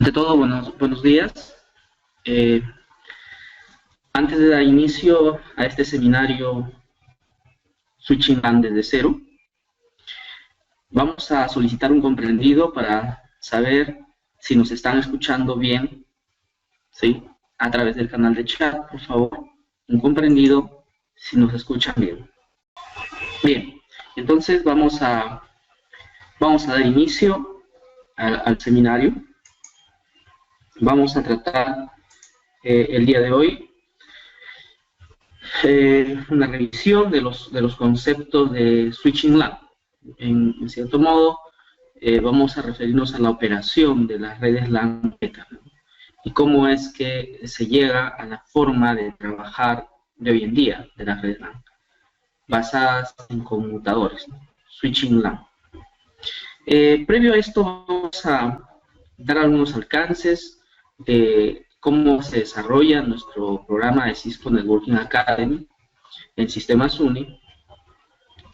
De todo, buenos días. Eh, Antes de dar inicio a este seminario Switching LAN desde cero, vamos a solicitar un comprendido para saber si nos están escuchando bien, ¿sí? A través del canal de chat, por favor. Un comprendido si nos escuchan bien. Bien, entonces vamos a dar inicio al seminario. Vamos a tratar el día de hoy una revisión de los conceptos de Switching LAN. En cierto modo, vamos a referirnos a la operación de las redes LAN ¿no? Y cómo es que se llega a la forma de trabajar de hoy en día de las redes LAN, basadas en conmutadores, ¿no? Switching LAN. Previo a esto, vamos a dar algunos alcances de cómo se desarrolla nuestro programa de Cisco Networking Academy en sistemas UNI,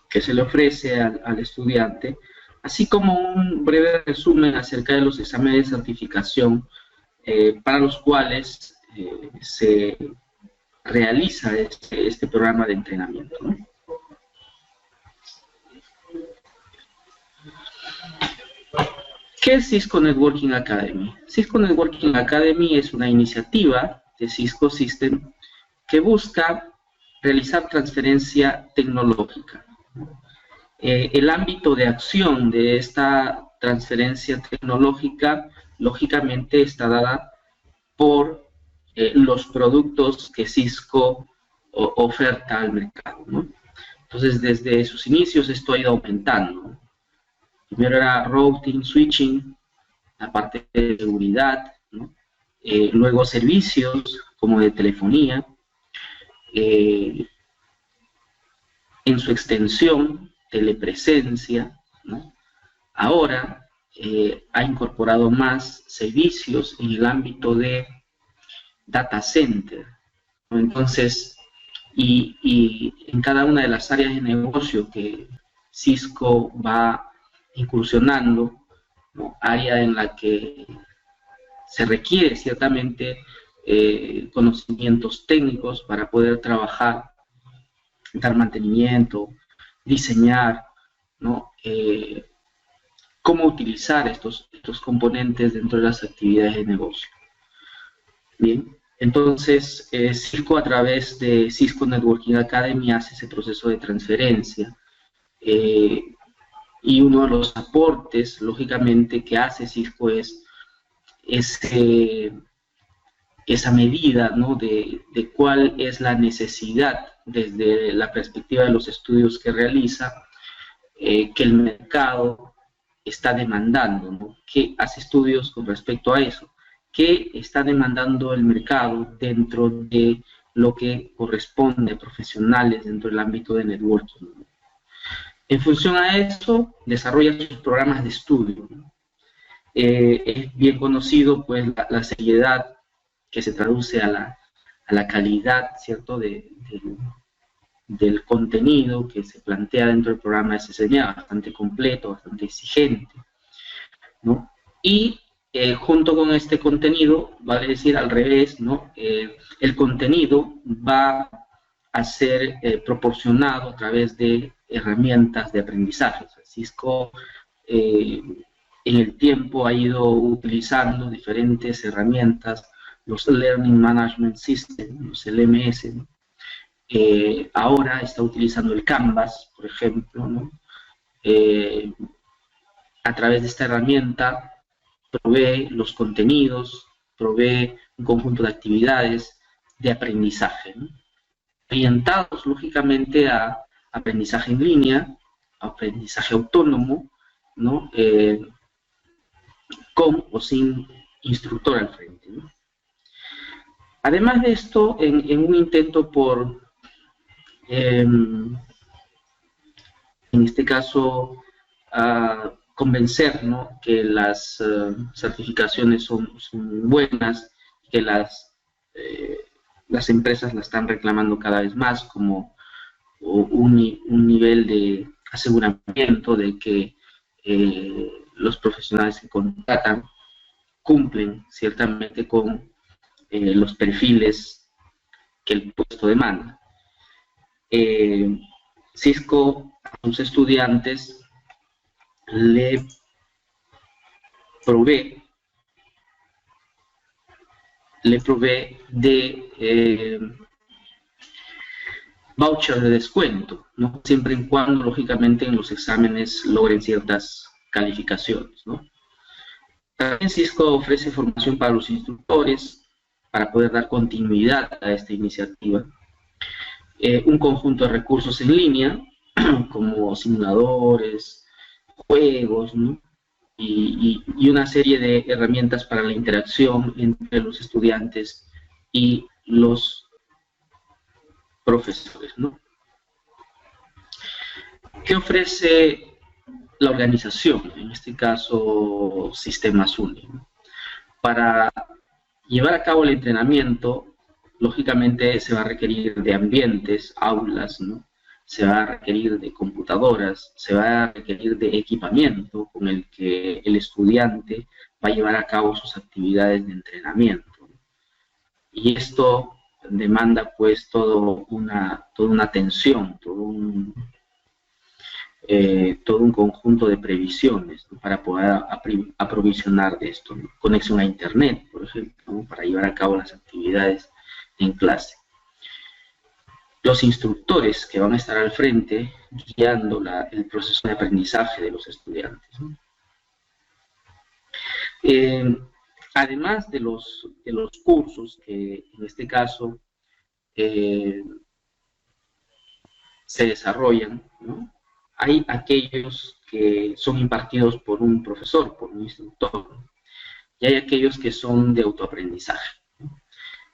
que se le ofrece al estudiante, así como un breve resumen acerca de los exámenes de certificación para los cuales se realiza este programa de entrenamiento, ¿no? ¿Qué es Cisco Networking Academy? Cisco Networking Academy es una iniciativa de Cisco System que busca realizar transferencia tecnológica. El ámbito de acción de esta transferencia tecnológica, lógicamente, está dada por los productos que Cisco oferta al mercado, ¿no? Entonces, desde sus inicios esto ha ido aumentando. Primero era routing, switching, la parte de seguridad, ¿no? Luego servicios como de telefonía, en su extensión, telepresencia, ¿no? Ahora ha incorporado más servicios en el ámbito de data center, ¿no? Entonces, y en cada una de las áreas de negocio que Cisco va incursionando, ¿no? Área en la que se requiere ciertamente conocimientos técnicos para poder trabajar, dar mantenimiento, diseñar, ¿no? Cómo utilizar estos componentes dentro de las actividades de negocio. Bien, entonces Cisco a través de Cisco Networking Academy hace ese proceso de transferencia y uno de los aportes, lógicamente, que hace Cisco es esa medida, ¿no? de cuál es la necesidad desde la perspectiva de los estudios que realiza, que el mercado está demandando, ¿no? ¿Qué hace estudios con respecto a eso? ¿Qué está demandando el mercado dentro de lo que corresponde a profesionales dentro del ámbito de networking, ¿no? En función a eso, desarrolla sus programas de estudio, ¿no? Es bien conocido, pues, la seriedad que se traduce a la calidad, ¿cierto?, del contenido que se plantea dentro del programa de SSNA, bastante completo, bastante exigente, ¿no? Y junto con este contenido, vale decir al revés, ¿no? El contenido va a ser proporcionado a través de herramientas de aprendizaje. O sea, Cisco en el tiempo ha ido utilizando diferentes herramientas, los Learning Management System, los LMS, ¿no? Ahora está utilizando el Canvas, por ejemplo, ¿no? A través de esta herramienta provee los contenidos, provee un conjunto de actividades de aprendizaje, ¿no? Orientados lógicamente a aprendizaje en línea, aprendizaje autónomo, ¿no? Con o sin instructor al frente, ¿no? Además de esto, en un intento por, en este caso, convencer, ¿no?, que las certificaciones son buenas, que las empresas las están reclamando cada vez más como un nivel de aseguramiento de que los profesionales que contratan cumplen ciertamente con los perfiles que el puesto demanda. Cisco a sus estudiantes le provee de voucher de descuento, ¿no? Siempre y cuando, lógicamente, en los exámenes logren ciertas calificaciones, ¿no? También Cisco ofrece formación para los instructores, para poder dar continuidad a esta iniciativa. Un conjunto de recursos en línea, como simuladores, juegos, ¿no? Y una serie de herramientas para la interacción entre los estudiantes y los profesores, ¿no? ¿Qué ofrece la organización? En este caso, Sistemas Uni, ¿no? Para llevar a cabo el entrenamiento, lógicamente se va a requerir de ambientes, aulas, ¿no? Se va a requerir de computadoras, se va a requerir de equipamiento con el que el estudiante va a llevar a cabo sus actividades de entrenamiento. Y esto demanda pues toda una atención, todo un conjunto de previsiones, ¿no? Para poder aprovisionar de esto, ¿no? Conexión a internet, por ejemplo, ¿no? Para llevar a cabo las actividades en clase. Los instructores que van a estar al frente guiando el proceso de aprendizaje de los estudiantes, ¿no? Además de los cursos que en este caso se desarrollan, ¿no? Hay aquellos que son impartidos por un profesor, por un instructor, ¿no? Y hay aquellos que son de autoaprendizaje.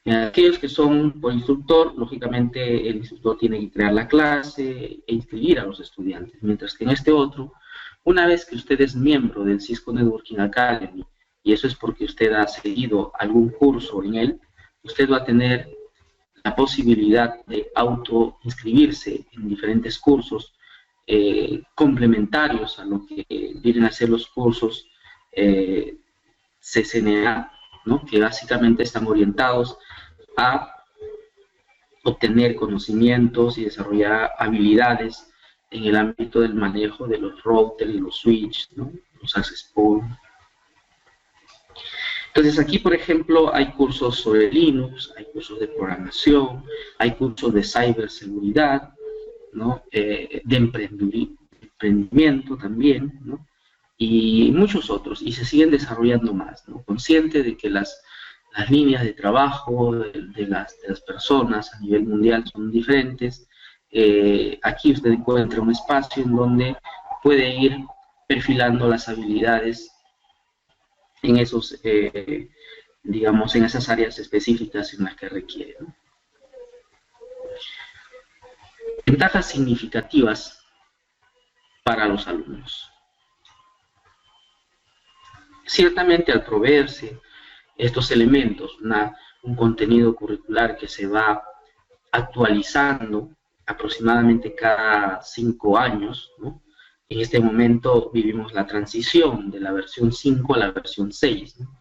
Aquellos que son por instructor, lógicamente el instructor tiene que crear la clase e inscribir a los estudiantes, mientras que en este otro, una vez que usted es miembro del Cisco Networking Academy, y eso es porque usted ha seguido algún curso en él, usted va a tener la posibilidad de auto-inscribirse en diferentes cursos complementarios a lo que vienen a ser los cursos CCNA, ¿no? Que básicamente están orientados a obtener conocimientos y desarrollar habilidades en el ámbito del manejo de los routers y los switches, ¿no? Los access points. Entonces aquí, por ejemplo, hay cursos sobre Linux, hay cursos de programación, hay cursos de ciberseguridad, ¿no? De emprendimiento también, ¿no? Y muchos otros, y se siguen desarrollando más, ¿no? Consciente de que las líneas de trabajo de las personas a nivel mundial son diferentes. Aquí usted encuentra un espacio en donde puede ir perfilando las habilidades en esos, digamos, en esas áreas específicas en las que requiere, ¿no? Ventajas significativas para los alumnos. Ciertamente, al proveerse estos elementos, un contenido curricular que se va actualizando aproximadamente cada 5 años, ¿no? En este momento vivimos la transición de la versión 5 a la versión 6, ¿no?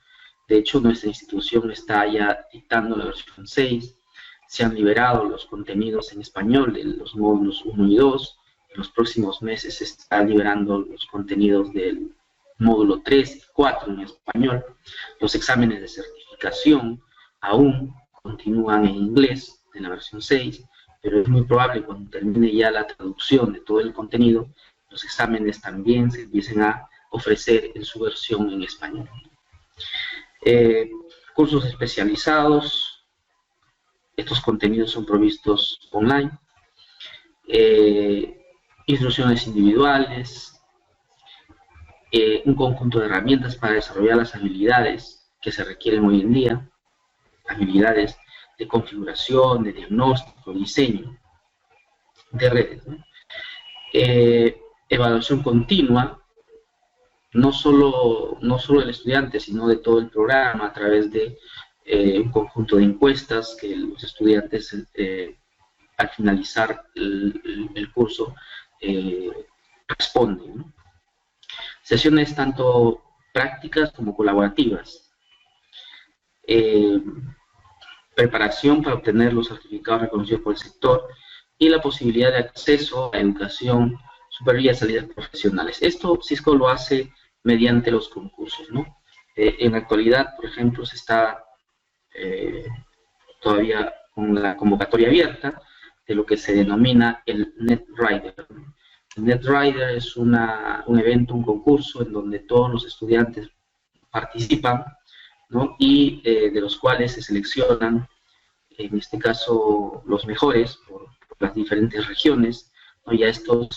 De hecho, nuestra institución está ya dictando la versión 6, se han liberado los contenidos en español de los módulos 1 y 2, en los próximos meses se están liberando los contenidos del módulo 3 y 4 en español. Los exámenes de certificación aún continúan en inglés, en la versión 6, pero es muy probable que cuando termine ya la traducción de todo el contenido, los exámenes también se empiecen a ofrecer en su versión en español. Cursos especializados, estos contenidos son provistos online. Instrucciones individuales, un conjunto de herramientas para desarrollar las habilidades que se requieren hoy en día, habilidades de configuración, de diagnóstico, diseño de redes, ¿no? Evaluación continua, no solo del estudiante, sino de todo el programa a través de un conjunto de encuestas que los estudiantes al finalizar el curso responden, ¿no? Sesiones tanto prácticas como colaborativas, eh, preparación para obtener los certificados reconocidos por el sector y la posibilidad de acceso a educación superior y a salidas profesionales. Esto Cisco lo hace mediante los concursos, ¿no? En la actualidad, por ejemplo, se está todavía con la convocatoria abierta de lo que se denomina el NetRider. El NetRider es un evento, un concurso en donde todos los estudiantes participan, ¿no? Y de los cuales se seleccionan, en este caso, los mejores por las diferentes regiones, ¿no? Y a estos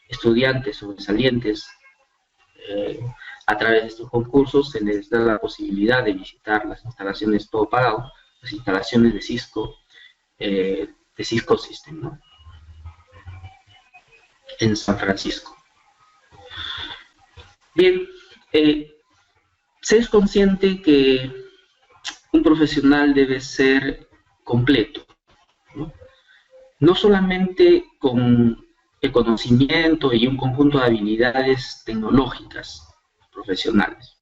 estudiantes sobresalientes, a través de estos concursos se les da la posibilidad de visitar las instalaciones todo pagado, las instalaciones de Cisco System, ¿no? En San Francisco. Bien, se es consciente que un profesional debe ser completo, ¿no? No solamente con el conocimiento y un conjunto de habilidades tecnológicas profesionales.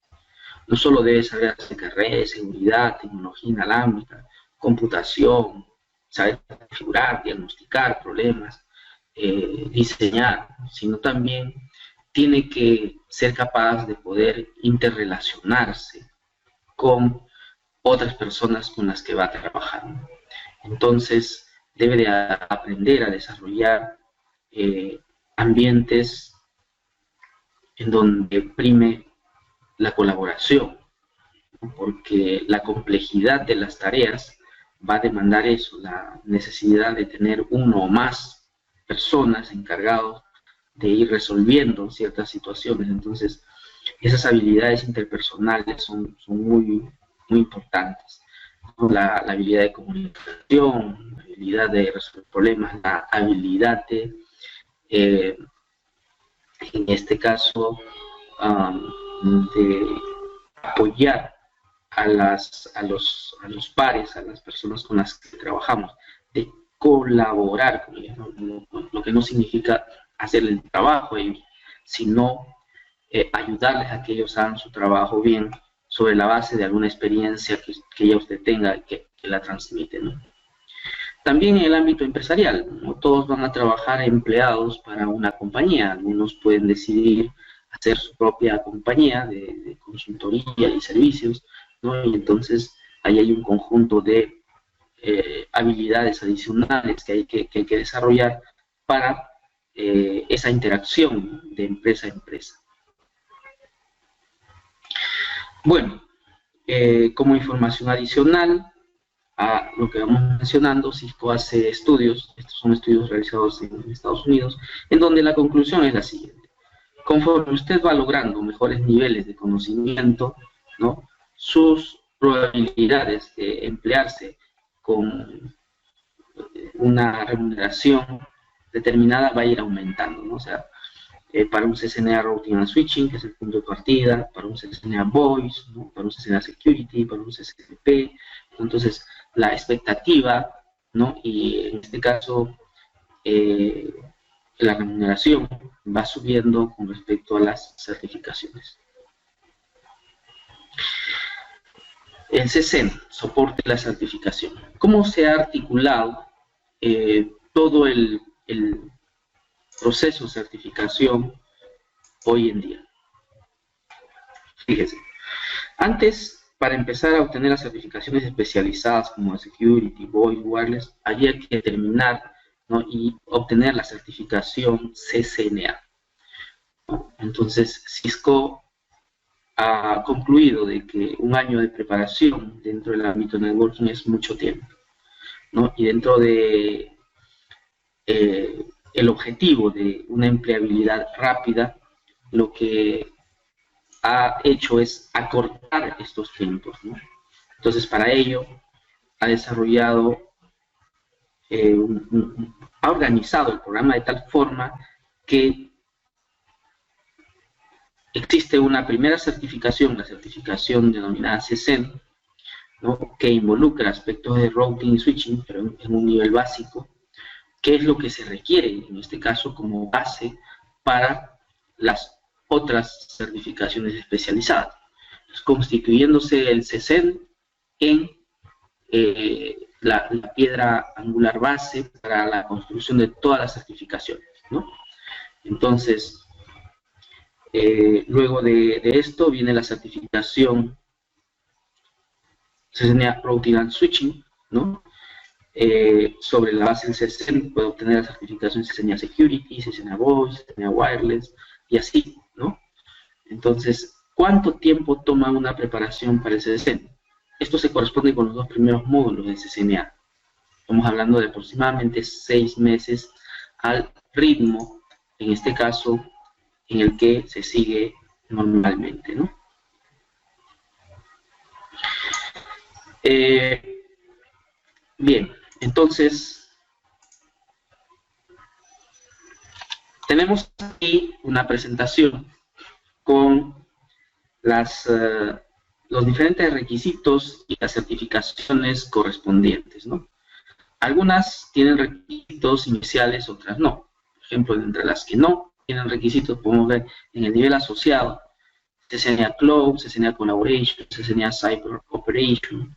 No solo debe saber hacer red, seguridad, tecnología inalámbrica, computación, saber configurar, diagnosticar problemas, diseñar, sino también tiene que ser capaz de poder interrelacionarse con otras personas con las que va a trabajar. Entonces, debe de aprender a desarrollar ambientes en donde prime la colaboración, ¿no? Porque la complejidad de las tareas va a demandar eso, la necesidad de tener uno o más personas encargados de ir resolviendo ciertas situaciones. Entonces, esas habilidades interpersonales son muy importantes, ¿no? La habilidad de comunicación, la habilidad de resolver problemas, la habilidad de, en este caso, de apoyar a los pares, a las personas con las que trabajamos, de colaborar con ellos, ¿no? Lo que no significa hacer el trabajo, sino ayudarles a que ellos hagan su trabajo bien sobre la base de alguna experiencia que ya usted tenga y que la transmite, ¿no? También en el ámbito empresarial, no todos van a trabajar empleados para una compañía, algunos pueden decidir hacer su propia compañía de consultoría y servicios, ¿no? Y entonces ahí hay un conjunto de habilidades adicionales que hay que desarrollar para esa interacción de empresa a empresa. Bueno, como información adicional a lo que vamos mencionando, Cisco hace estudios, estos son estudios realizados en Estados Unidos, en donde la conclusión es la siguiente: conforme usted va logrando mejores niveles de conocimiento, ¿no?, sus probabilidades de emplearse con una remuneración determinada va a ir aumentando, ¿no? O sea, para un CCNA Routing and Switching, que es el punto de partida, para un CCNA Voice, ¿no?, para un CCNA Security, para un CCNP. Entonces, la expectativa, ¿no?, y en este caso, la remuneración va subiendo con respecto a las certificaciones. El CCN, soporte de la certificación. ¿Cómo se ha articulado todo el proceso de certificación hoy en día? Fíjese, antes, para empezar a obtener las certificaciones especializadas como Security, Voice, Wireless, había que terminar, ¿no?, y obtener la certificación CCNA, ¿no? Entonces, Cisco ha concluido de que un año de preparación dentro del ámbito de networking es mucho tiempo, ¿no? Y dentro de el objetivo de una empleabilidad rápida, lo que ha hecho es acortar estos tiempos, ¿no? Entonces, para ello, ha desarrollado, ha organizado el programa de tal forma que existe una primera certificación, la certificación denominada CCN, ¿no?, que involucra aspectos de routing y switching, pero en un nivel básico, que es lo que se requiere, en este caso, como base para las otras certificaciones especializadas. Constituyéndose el CCN, en la piedra angular base para la construcción de todas las certificaciones, ¿no? Entonces, luego de esto viene la certificación CCNA Routing and Switching, ¿no? Sobre la base del CCNA puede obtener la certificación CCNA Security, CCNA Voice, CCNA Wireless, y así, ¿no? Entonces, ¿cuánto tiempo toma una preparación para el CCNA? Esto se corresponde con los dos primeros módulos del CCNA. Estamos hablando de aproximadamente 6 meses al ritmo, en este caso, en el que se sigue normalmente, ¿no? Bien, entonces, tenemos aquí una presentación con los diferentes requisitos y las certificaciones correspondientes, ¿no? Algunas tienen requisitos iniciales, otras no. Por ejemplo, entre las que no tienen requisitos, podemos ver en el nivel asociado, CCNA Cloud, CCNA Collaboration, CCNA Cyber Operation,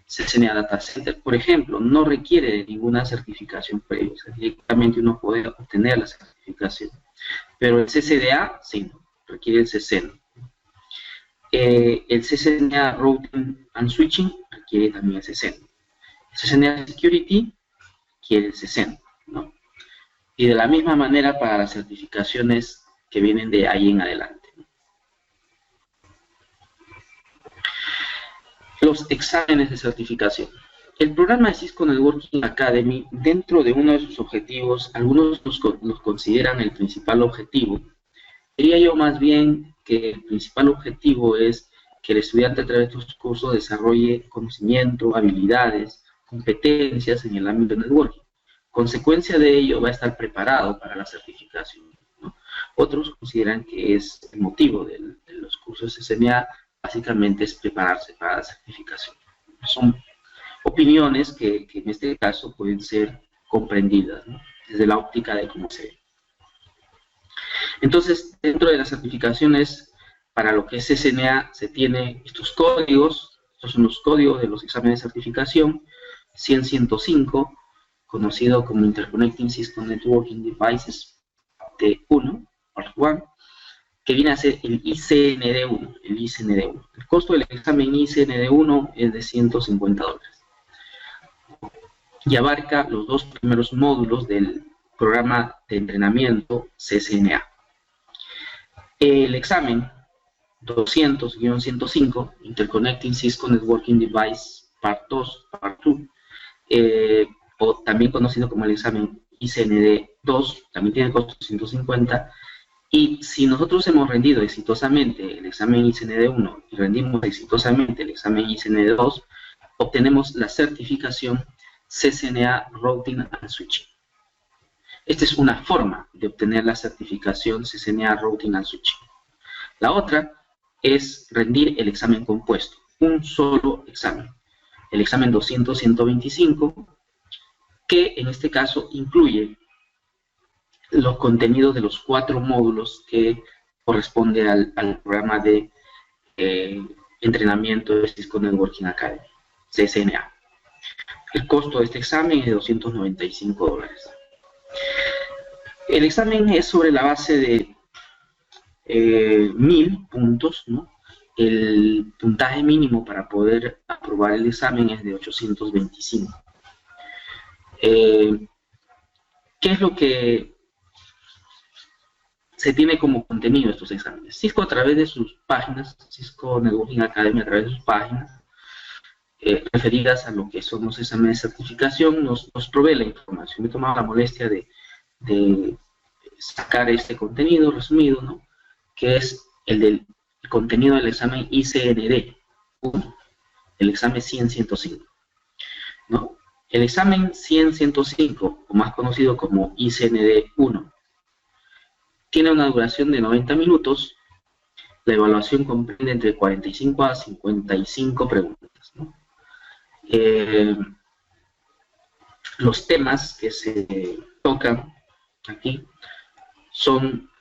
CCNA Data Center, por ejemplo, no requiere de ninguna certificación previa, o sea, directamente uno puede obtener la certificación. Pero el CCDA, sí, requiere el CCNA. El CCNA Routing and Switching requiere también el CCNA. El CCNA Security requiere el CCNA, ¿no? Y de la misma manera para las certificaciones que vienen de ahí en adelante, ¿no? Los exámenes de certificación. El programa de Cisco Networking Academy, dentro de uno de sus objetivos, algunos los consideran el principal objetivo. Diría yo más bien que el principal objetivo es que el estudiante a través de estos cursos desarrolle conocimiento, habilidades, competencias en el ámbito de networking. Consecuencia de ello va a estar preparado para la certificación, ¿no? Otros consideran que es el motivo de los cursos CCNA, básicamente es prepararse para la certificación. Son opiniones que en este caso pueden ser comprendidas, ¿no? Desde la óptica de cómo se ve. Entonces, dentro de las certificaciones, para lo que es CCNA, se tiene estos códigos. Estos son los códigos de los exámenes de certificación. 100-105, conocido como Interconnecting Cisco Networking Devices T1, Part 1, que viene a ser el ICND1, El costo del examen ICND1 es de $150. Y abarca los dos primeros módulos del programa de entrenamiento CCNA. El examen 200-105, Interconnecting Cisco Networking Device Part 2, o también conocido como el examen ICND2, también tiene costo de 150, y si nosotros hemos rendido exitosamente el examen ICND1 y rendimos exitosamente el examen ICND2, obtenemos la certificación CCNA Routing and Switching. Esta es una forma de obtener la certificación CCNA Routing and Switching. La otra es rendir el examen compuesto, un solo examen. El examen 200-125, que en este caso incluye los contenidos de los 4 módulos que corresponde al programa de entrenamiento de Cisco Networking Academy, CCNA. El costo de este examen es de $295. El examen es sobre la base de 1000 puntos, ¿no? El puntaje mínimo para poder aprobar el examen es de 825. ¿Qué es lo que se tiene como contenido estos exámenes? Cisco, a través de sus páginas, Cisco Networking Academy, a través de sus páginas referidas a lo que son los exámenes de certificación, nos provee la información. Me he tomado la molestia de sacar este contenido resumido, ¿no? Que es el contenido del examen ICND1, el examen 100-105, ¿no? El examen 100-105, o más conocido como ICND1, tiene una duración de 90 minutos. La evaluación comprende entre 45 a 55 preguntas, ¿no? Los temas que se tocan aquí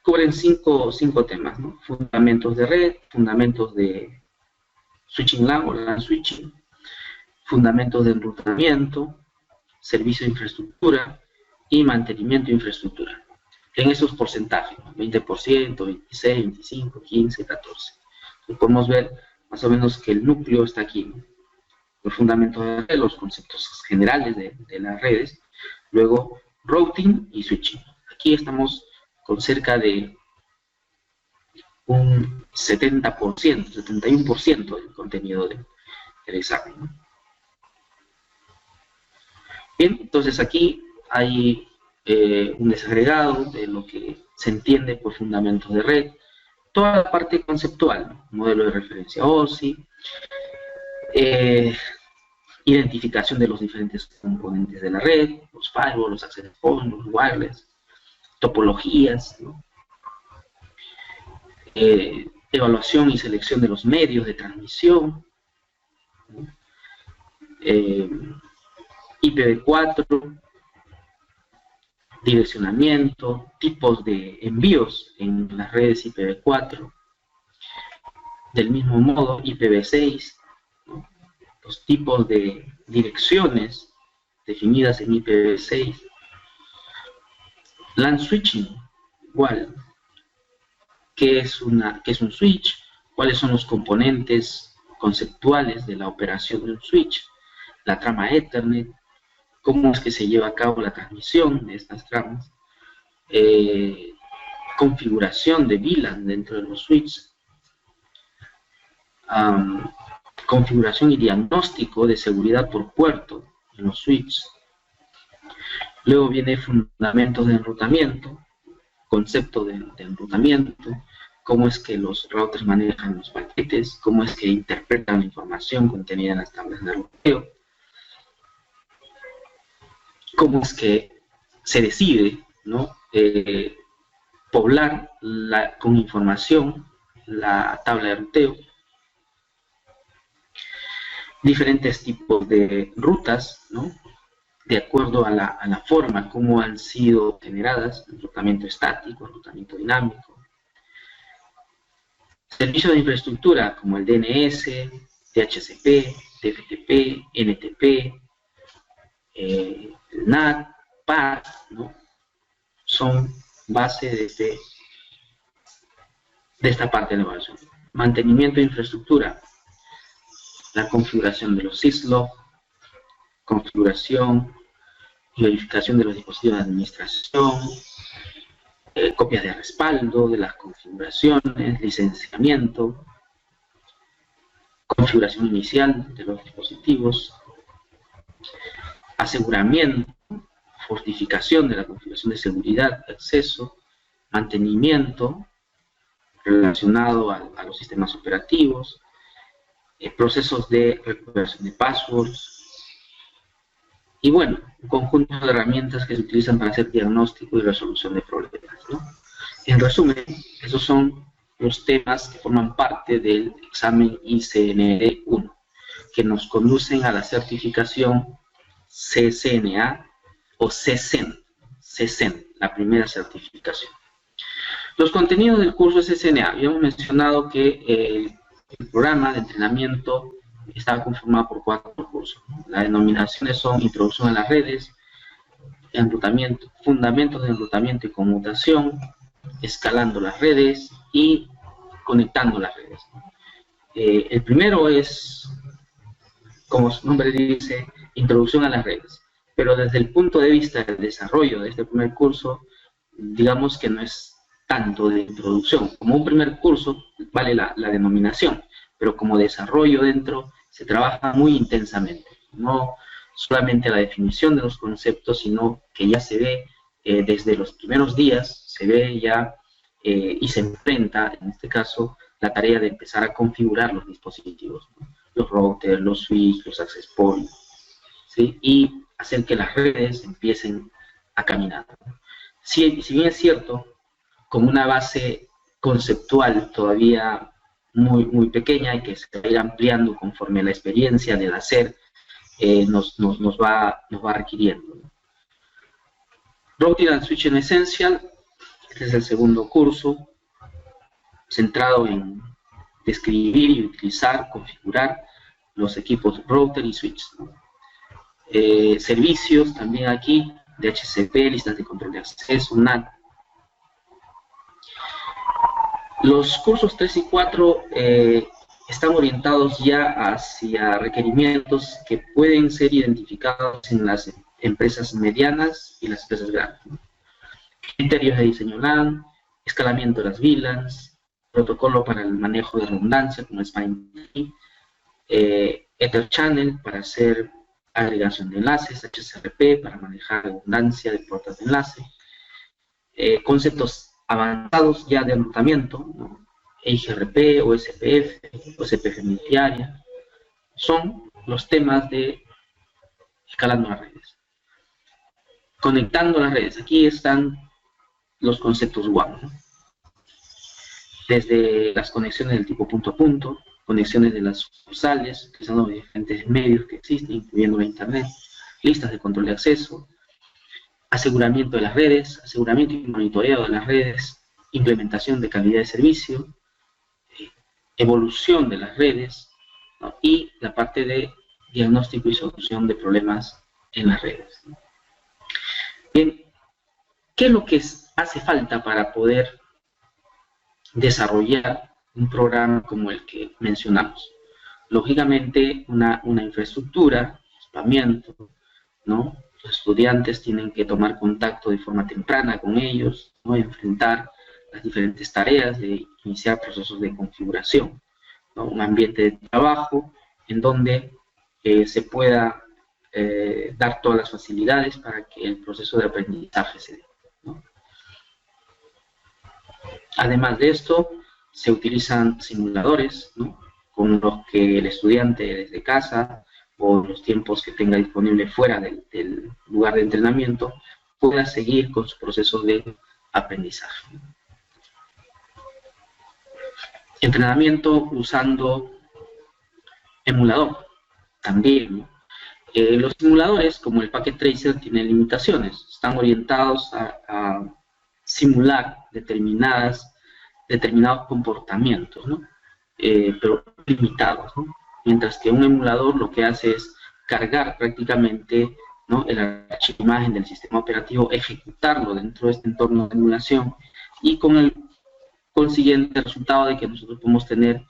cubren cinco temas, ¿no? Fundamentos de red, fundamentos de switching LAN o LAN switching, fundamentos de enrutamiento, servicio de infraestructura y mantenimiento de infraestructura. En esos porcentajes, 20%, 26, 25, 15, 14. Entonces podemos ver más o menos que el núcleo está aquí, ¿no? Los fundamentos de la red, los conceptos generales de las redes, luego routing y switching. Aquí estamos con cerca de un 70%, 71% del contenido del examen, ¿no? Bien, entonces aquí hay un desagregado de lo que se entiende por fundamentos de red, toda la parte conceptual, ¿no? Modelo de referencia OSI, identificación de los diferentes componentes de la red, los firewalls, los access points, los wireless, topologías, ¿no? Evaluación y selección de los medios de transmisión, ¿no? IPv4, direccionamiento, tipos de envíos en las redes IPv4, del mismo modo IPv6, ¿no? Los tipos de direcciones definidas en IPv6, LAN switching, igual, ¿qué es un switch? ¿Cuáles son los componentes conceptuales de la operación de un switch? La trama Ethernet, cómo es que se lleva a cabo la transmisión de estas tramas, configuración de VLAN dentro de los switches, configuración y diagnóstico de seguridad por puerto en los switches. Luego viene fundamentos de enrutamiento, concepto de enrutamiento, cómo es que los routers manejan los paquetes, cómo es que interpretan la información contenida en las tablas de ruteo, cómo es que se decide, ¿no? Poblar con información la tabla de ruteo, diferentes tipos de rutas, ¿no? De acuerdo a la forma como han sido generadas, enrutamiento estático, enrutamiento dinámico, servicios de infraestructura como el DNS, DHCP, TFTP, NTP, el NAT, PAD, ¿no? Son base de esta parte de la evaluación. Mantenimiento de infraestructura, la configuración de los syslog, configuración y verificación de los dispositivos de administración, copias de respaldo de las configuraciones, licenciamiento, configuración inicial de los dispositivos, aseguramiento, fortificación de la configuración de seguridad, acceso, mantenimiento relacionado a los sistemas operativos, procesos de recuperación de passwords, y bueno, un conjunto de herramientas que se utilizan para hacer diagnóstico y resolución de problemas, ¿no? En resumen, esos son los temas que forman parte del examen ICNR 1, que nos conducen a la certificación CCNA o CCEN, la primera certificación. Los contenidos del curso CCNA, habíamos mencionado que el programa de entrenamiento estaba conformado por 4 cursos. Las denominaciones son Introducción a las redes, enrutamiento, Fundamentos de enrutamiento y conmutación, Escalando las redes y Conectando las redes. El primero es, como su nombre dice, Introducción a las redes. Pero desde el punto de vista del desarrollo de este primer curso, digamos que no es tanto de introducción. Como un primer curso vale la denominación, pero como desarrollo dentro se trabaja muy intensamente. No solamente la definición de los conceptos, sino que ya se ve desde los primeros días, se ve ya y se enfrenta, en este caso, la tarea de empezar a configurar los dispositivos, ¿no? Los routers, los switches, los access points, ¿sí? Y hacer que las redes empiecen a caminar, ¿no? Si bien es cierto, con una base conceptual todavía muy pequeña y que se va a ir ampliando conforme la experiencia del hacer nos va requiriendo, ¿no? Routing and Switching Essential, este es el segundo curso, centrado en describir y utilizar, configurar los equipos router y switch, ¿no? Servicios también aquí, DHCP, listas de control de acceso, NAT. Los cursos 3 y 4 están orientados ya hacia requerimientos que pueden ser identificados en las empresas medianas y las empresas grandes. Criterios de diseño LAN, escalamiento de las VLANs, protocolo para el manejo de redundancia como SPINE, Ether Channel para hacer agregación de enlaces, HCRP para manejar redundancia de puertas de enlace, conceptos avanzados ya de enrutamiento, ¿no? EIGRP, OSPF, OSPF multiárea, son los temas de escalando las redes. Conectando las redes, aquí están los conceptos WAN, ¿no? Desde las conexiones del tipo punto a punto, conexiones de las sucursales, utilizando los diferentes medios que existen, incluyendo la internet, listas de control de acceso, aseguramiento de las redes, aseguramiento y monitoreo de las redes, implementación de calidad de servicio, evolución de las redes, ¿no? Y la parte de diagnóstico y solución de problemas en las redes, ¿no? Bien, ¿qué es lo que hace falta para poder desarrollar un programa como el que mencionamos? Lógicamente, una infraestructura, equipamiento, ¿no? Los estudiantes tienen que tomar contacto de forma temprana con ellos, ¿no? Enfrentar las diferentes tareas de iniciar procesos de configuración, ¿no? Un ambiente de trabajo en donde se pueda dar todas las facilidades para que el proceso de aprendizaje se dé, ¿no? Además de esto, se utilizan simuladores, ¿no? Con los que el estudiante desde casa o los tiempos que tenga disponible fuera del lugar de entrenamiento pueda seguir con su proceso de aprendizaje. Entrenamiento usando emulador también, ¿no? Los simuladores, como el Packet Tracer, tienen limitaciones. Están orientados a simular determinados comportamientos, ¿no? Pero limitados, ¿no? Mientras que un emulador lo que hace es cargar prácticamente, ¿no?, el archivo de imagen del sistema operativo, ejecutarlo dentro de este entorno de emulación y con el consiguiente resultado de que nosotros podemos tener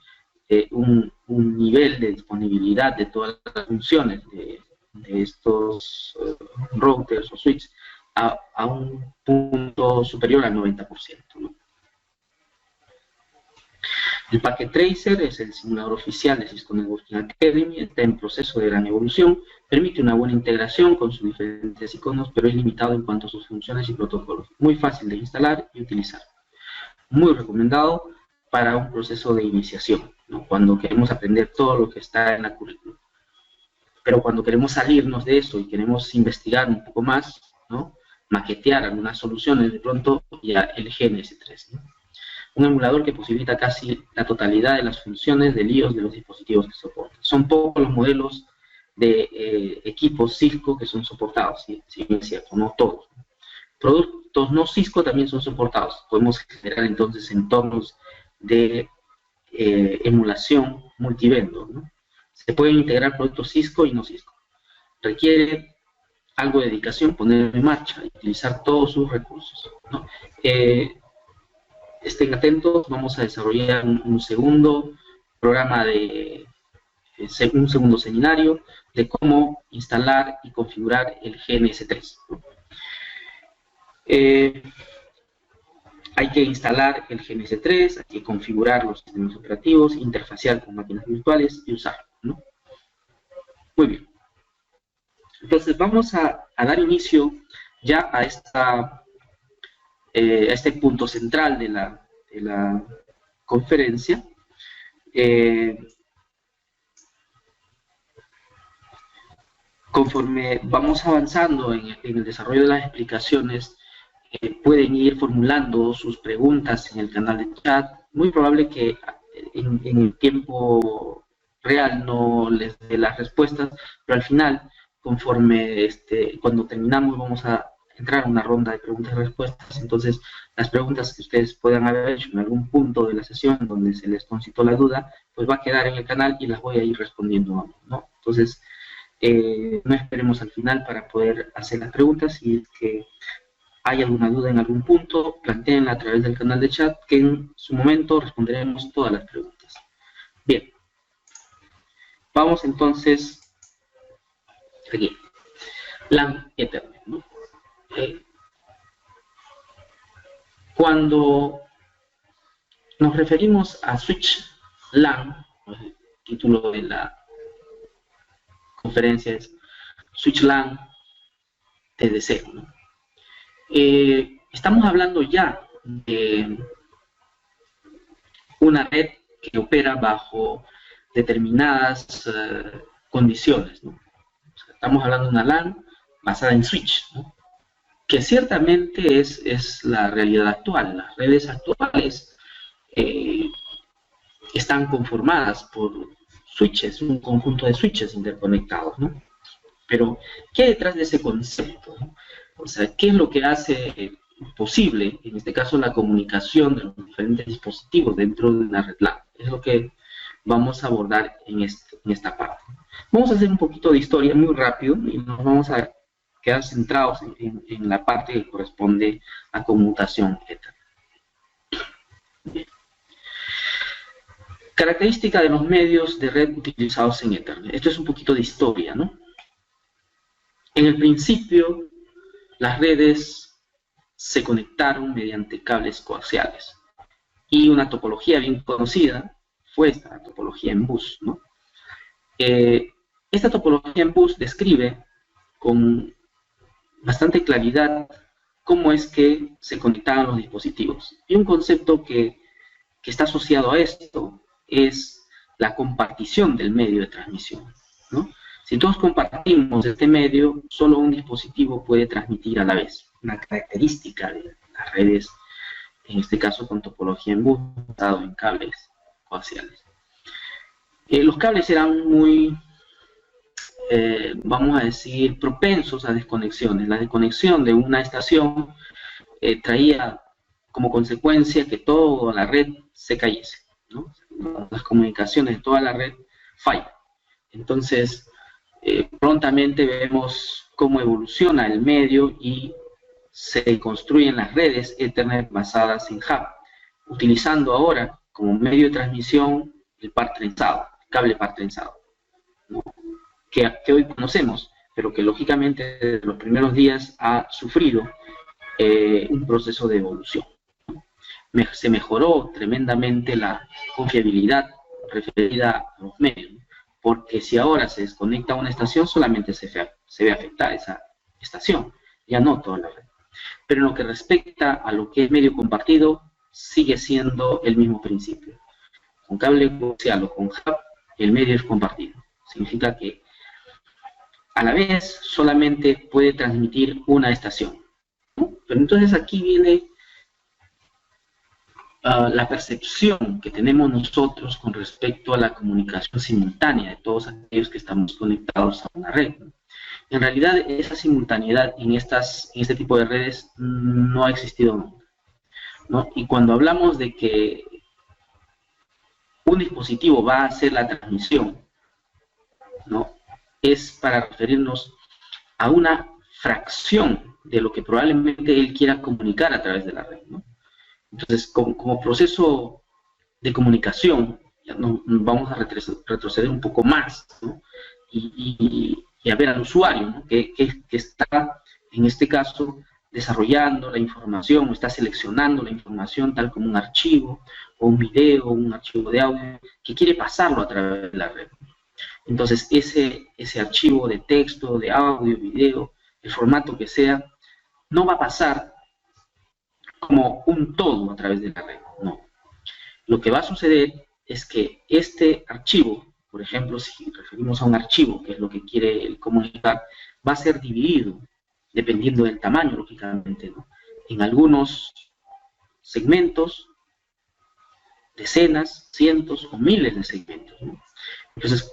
un nivel de disponibilidad de todas las funciones de estos routers o switches a un punto superior al 90%, ¿no? El Packet Tracer es el simulador oficial de Cisco Networking Academy, está en proceso de gran evolución, permite una buena integración con sus diferentes iconos, pero es limitado en cuanto a sus funciones y protocolos. Muy fácil de instalar y utilizar. Muy recomendado para un proceso de iniciación, ¿no? Cuando queremos aprender todo lo que está en la currícula. Pero cuando queremos salirnos de eso y queremos investigar un poco más, ¿no?, maquetear algunas soluciones, de pronto ya el GNS3, ¿no? Un emulador que posibilita casi la totalidad de las funciones del iOS de los dispositivos que soporta. Son pocos los modelos de equipos Cisco que son soportados, si bien es cierto, no todos. Productos no Cisco también son soportados. Podemos generar entonces entornos de emulación multivendor, ¿no? Se pueden integrar productos Cisco y no Cisco. Requiere algo de dedicación poner en marcha y utilizar todos sus recursos, ¿no? Estén atentos, vamos a desarrollar un segundo programa un segundo seminario de cómo instalar y configurar el GNS3. Hay que instalar el GNS3, hay que configurar los sistemas operativos, interfacear con máquinas virtuales y usarlo, ¿no? Muy bien. Entonces vamos a dar inicio ya a este punto central de la conferencia. Conforme vamos avanzando en el desarrollo de las explicaciones, pueden ir formulando sus preguntas en el canal de chat. Muy probable que en el tiempo real no les dé las respuestas, pero al final, conforme cuando terminamos, vamos a entrar a una ronda de preguntas y respuestas. Entonces, las preguntas que ustedes puedan haber hecho en algún punto de la sesión donde se les concitó la duda, pues va a quedar en el canal y las voy a ir respondiendo, ¿no? Entonces, no esperemos al final para poder hacer las preguntas. Si es que hay alguna duda en algún punto, plantéenla a través del canal de chat, que en su momento responderemos todas las preguntas. Bien, vamos entonces aquí. LAN Ethernet, ¿no? Cuando nos referimos a switch LAN, el título de la conferencia es Switch LAN TDC, ¿no? Estamos hablando ya de una red que opera bajo determinadas condiciones, ¿no? O sea, estamos hablando de una LAN basada en switch, ¿no? Que ciertamente es la realidad actual. Las redes actuales están conformadas por switches, un conjunto de switches interconectados, ¿no? Pero, ¿qué hay detrás de ese concepto, ¿no? O sea, ¿qué es lo que hace posible, en este caso, la comunicación de los diferentes dispositivos dentro de una red LAN? Es lo que vamos a abordar en esta parte. Vamos a hacer un poquito de historia muy rápido y nos vamos a quedar centrados en la parte que corresponde a conmutación Ethernet. Bien. Característica de los medios de red utilizados en Ethernet. Esto es un poquito de historia, ¿no? En el principio, las redes se conectaron mediante cables coaxiales. Y una topología bien conocida fue esta topología en bus, ¿no? Esta topología en bus describe con bastante claridad cómo es que se conectaban los dispositivos. Y un concepto que está asociado a esto es la compartición del medio de transmisión, ¿no? Si todos compartimos este medio, solo un dispositivo puede transmitir a la vez. Una característica de las redes, en este caso con topología en bus, basado en cables coaxiales. Los cables eran muy, vamos a decir, propensos a desconexiones. La desconexión de una estación traía como consecuencia que toda la red se cayese, ¿no? Las comunicaciones de toda la red fallan. Entonces, prontamente vemos cómo evoluciona el medio y se construyen las redes Ethernet basadas en hub, utilizando ahora como medio de transmisión el par trenzado, el cable par trenzado, ¿no? que hoy conocemos, pero que lógicamente desde los primeros días ha sufrido un proceso de evolución. Se mejoró tremendamente la confiabilidad referida a los medios, porque si ahora se desconecta una estación, solamente se ve afectada esa estación, ya no toda la red. Pero en lo que respecta a lo que es medio compartido, sigue siendo el mismo principio. Con cable coaxial o con hub, el medio es compartido. Significa que a la vez solamente puede transmitir una estación, ¿no? Pero entonces aquí viene la percepción que tenemos nosotros con respecto a la comunicación simultánea de todos aquellos que estamos conectados a una red. En realidad, esa simultaneidad en este tipo de redes no ha existido nunca, ¿no? Y cuando hablamos de que un dispositivo va a hacer la transmisión, ¿no? Es para referirnos a una fracción de lo que probablemente él quiera comunicar a través de la red, ¿no? Entonces, como proceso de comunicación, ya vamos a retroceder un poco más, ¿no? y a ver al usuario, ¿no? que está, en este caso, desarrollando la información, o está seleccionando la información tal como un archivo, o un video, o un archivo de audio, que quiere pasarlo a través de la red. Entonces, ese archivo de texto, de audio, video, el formato que sea, no va a pasar como un todo a través de la red, no. Lo que va a suceder es que este archivo, por ejemplo, si referimos a un archivo, que es lo que quiere comunicar, va a ser dividido, dependiendo del tamaño, lógicamente, ¿no? En algunos segmentos, decenas, cientos o miles de segmentos, ¿no? Entonces,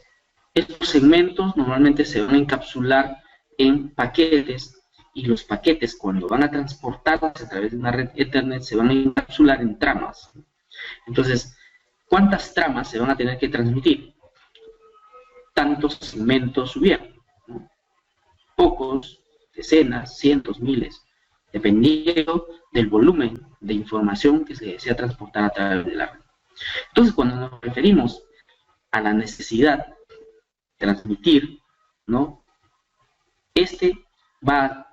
estos segmentos normalmente se van a encapsular en paquetes y los paquetes, cuando van a transportarse a través de una red Ethernet, se van a encapsular en tramas. Entonces, ¿cuántas tramas se van a tener que transmitir? Tantos segmentos hubieran, ¿no? Pocos, decenas, cientos, miles, dependiendo del volumen de información que se desea transportar a través de la red. Entonces, cuando nos referimos a la necesidad de transmitir, ¿no? Este va,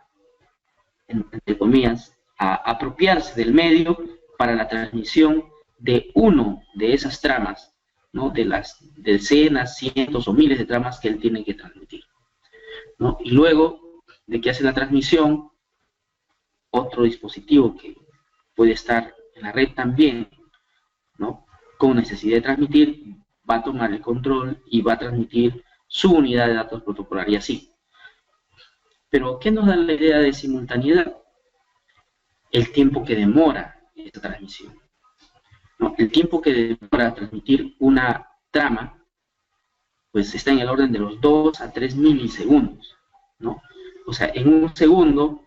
entre comillas, a apropiarse del medio para la transmisión de uno de esas tramas, ¿no? De las decenas, cientos o miles de tramas que él tiene que transmitir, ¿no? Y luego de que hace la transmisión, otro dispositivo que puede estar en la red también, ¿no? Con necesidad de transmitir, va a tomar el control y va a transmitir su unidad de datos protocolar y así. Pero, ¿qué nos da la idea de simultaneidad? El tiempo que demora esta transmisión, ¿no? El tiempo que demora transmitir una trama, pues está en el orden de los 2 a 3 milisegundos, ¿no? O sea, en un segundo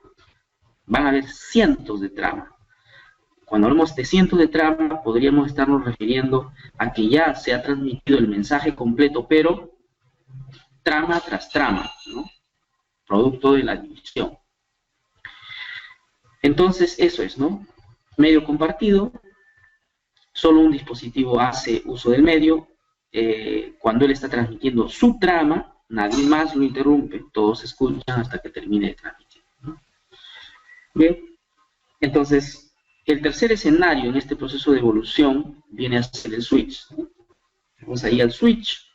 van a haber cientos de tramas. Cuando hablamos de cientos de tramas, podríamos estarnos refiriendo a que ya se ha transmitido el mensaje completo, pero trama tras trama, ¿no? Producto de la división. Entonces, eso es, ¿no? Medio compartido, solo un dispositivo hace uso del medio. Cuando él está transmitiendo su trama, nadie más lo interrumpe, todos escuchan hasta que termine de transmitir, ¿no? Bien, entonces, el tercer escenario en este proceso de evolución viene a ser el switch. Vamos ahí al switch,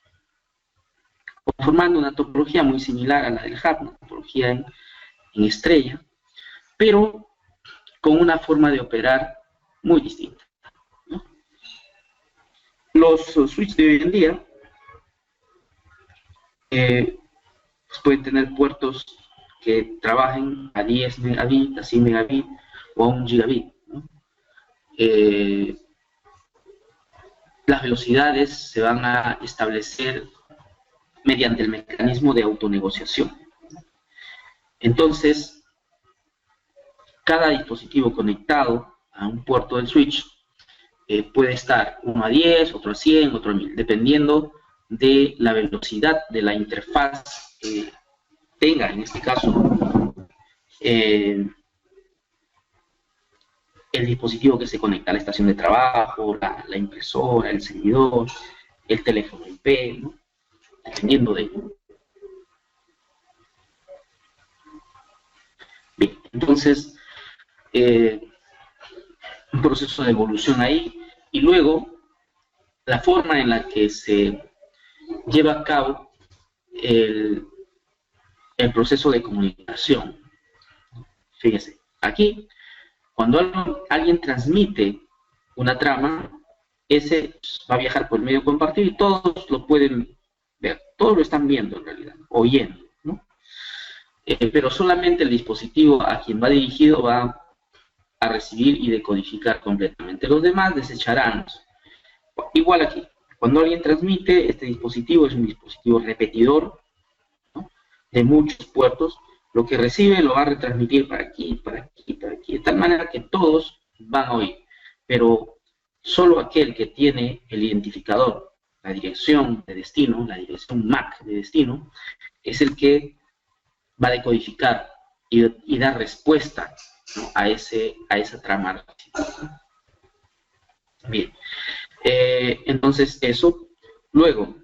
conformando una topología muy similar a la del hub, una topología en estrella, pero con una forma de operar muy distinta, ¿no? Los switches de hoy en día pues pueden tener puertos que trabajen a 10 megabits, a 100 megabits o a 1 gigabit, ¿no? Las velocidades se van a establecer mediante el mecanismo de autonegociación. Entonces, cada dispositivo conectado a un puerto del switch puede estar uno a 10, otro a 100, otro a 1000, dependiendo de la velocidad de la interfaz que tenga, en este caso, el dispositivo que se conecta a la estación de trabajo, la impresora, el servidor, el teléfono IP, ¿no? Dependiendo de ello. Bien, entonces, un proceso de evolución ahí, y luego la forma en la que se lleva a cabo el proceso de comunicación. Fíjese, aquí, cuando alguien transmite una trama, ese va a viajar por el medio compartido y todos lo pueden ver, todos lo están viendo en realidad, oyendo, ¿no? Pero solamente el dispositivo a quien va dirigido va a recibir y decodificar completamente. Los demás desecharán. Igual aquí, cuando alguien transmite, este dispositivo es un dispositivo repetidor, ¿no? De muchos puertos. Lo que recibe lo va a retransmitir para aquí, para aquí, para aquí, de tal manera que todos van a oír. Pero solo aquel que tiene el identificador, la dirección de destino, la dirección MAC de destino, es el que va a decodificar y dar respuesta, ¿no? a esa trama. Bien, entonces eso. Luego,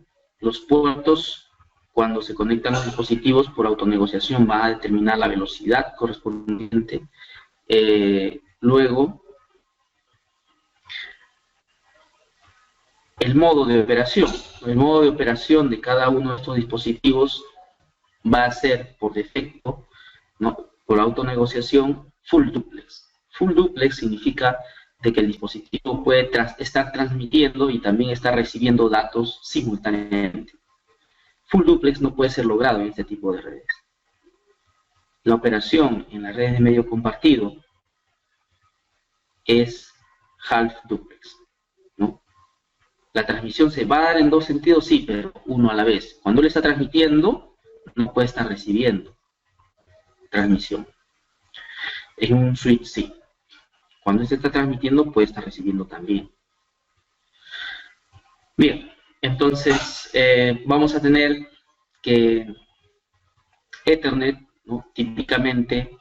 los puertos, cuando se conectan los dispositivos por autonegociación, va a determinar la velocidad correspondiente. Luego, el modo de operación. El modo de operación de cada uno de estos dispositivos va a ser, por defecto, ¿no? Por autonegociación, full duplex. Full duplex significa de que el dispositivo puede estar transmitiendo y también estar recibiendo datos simultáneamente. Full duplex no puede ser logrado en este tipo de redes. La operación en las redes de medio compartido es half duplex, ¿no? La transmisión se va a dar en dos sentidos, sí, pero uno a la vez. Cuando él está transmitiendo, no puede estar recibiendo transmisión. En un switch sí. Cuando este está transmitiendo, puede estar recibiendo también. Bien, entonces vamos a tener que Ethernet, ¿no?, típicamente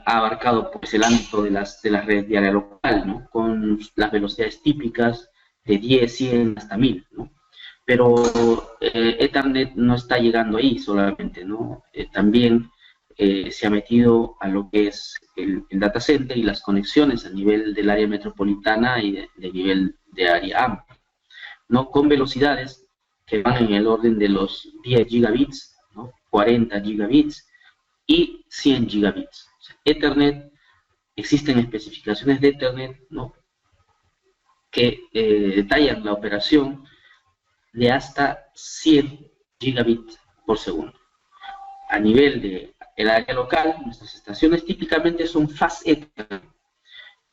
ha abarcado pues, el ámbito de las redes de área local, ¿no?, con las velocidades típicas de 10, 100 hasta 1000, ¿no? Pero Ethernet no está llegando ahí solamente, ¿no? También se ha metido a lo que es el data center y las conexiones a nivel del área metropolitana y de nivel de área amplia, ¿no?, con velocidades que van en el orden de los 10 gigabits, ¿no?, 40 gigabits y 100 gigabits. O sea, Ethernet, existen especificaciones de Ethernet, ¿no?, que detallan la operación de hasta 100 gigabits por segundo. A nivel del área local, nuestras estaciones típicamente son Fast Ethernet.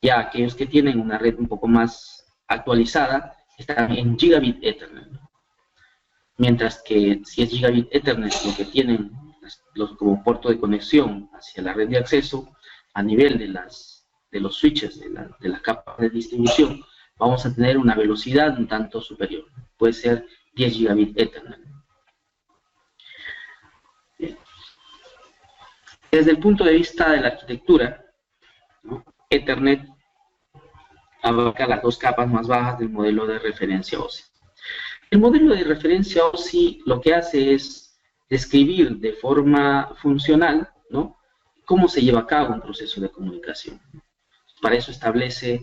Ya aquellos que tienen una red un poco más actualizada están en Gigabit Ethernet. Mientras que si es Gigabit Ethernet lo que tienen como puerto de conexión hacia la red de acceso, a nivel de los switches, de las capas de distribución, vamos a tener una velocidad un tanto superior. Puede ser 10 Gigabit Ethernet. Bien. Desde el punto de vista de la arquitectura, ¿no?, Ethernet abarca las dos capas más bajas del modelo de referencia OSI. El modelo de referencia OSI lo que hace es describir de forma funcional, ¿no?, cómo se lleva a cabo un proceso de comunicación. Para eso establece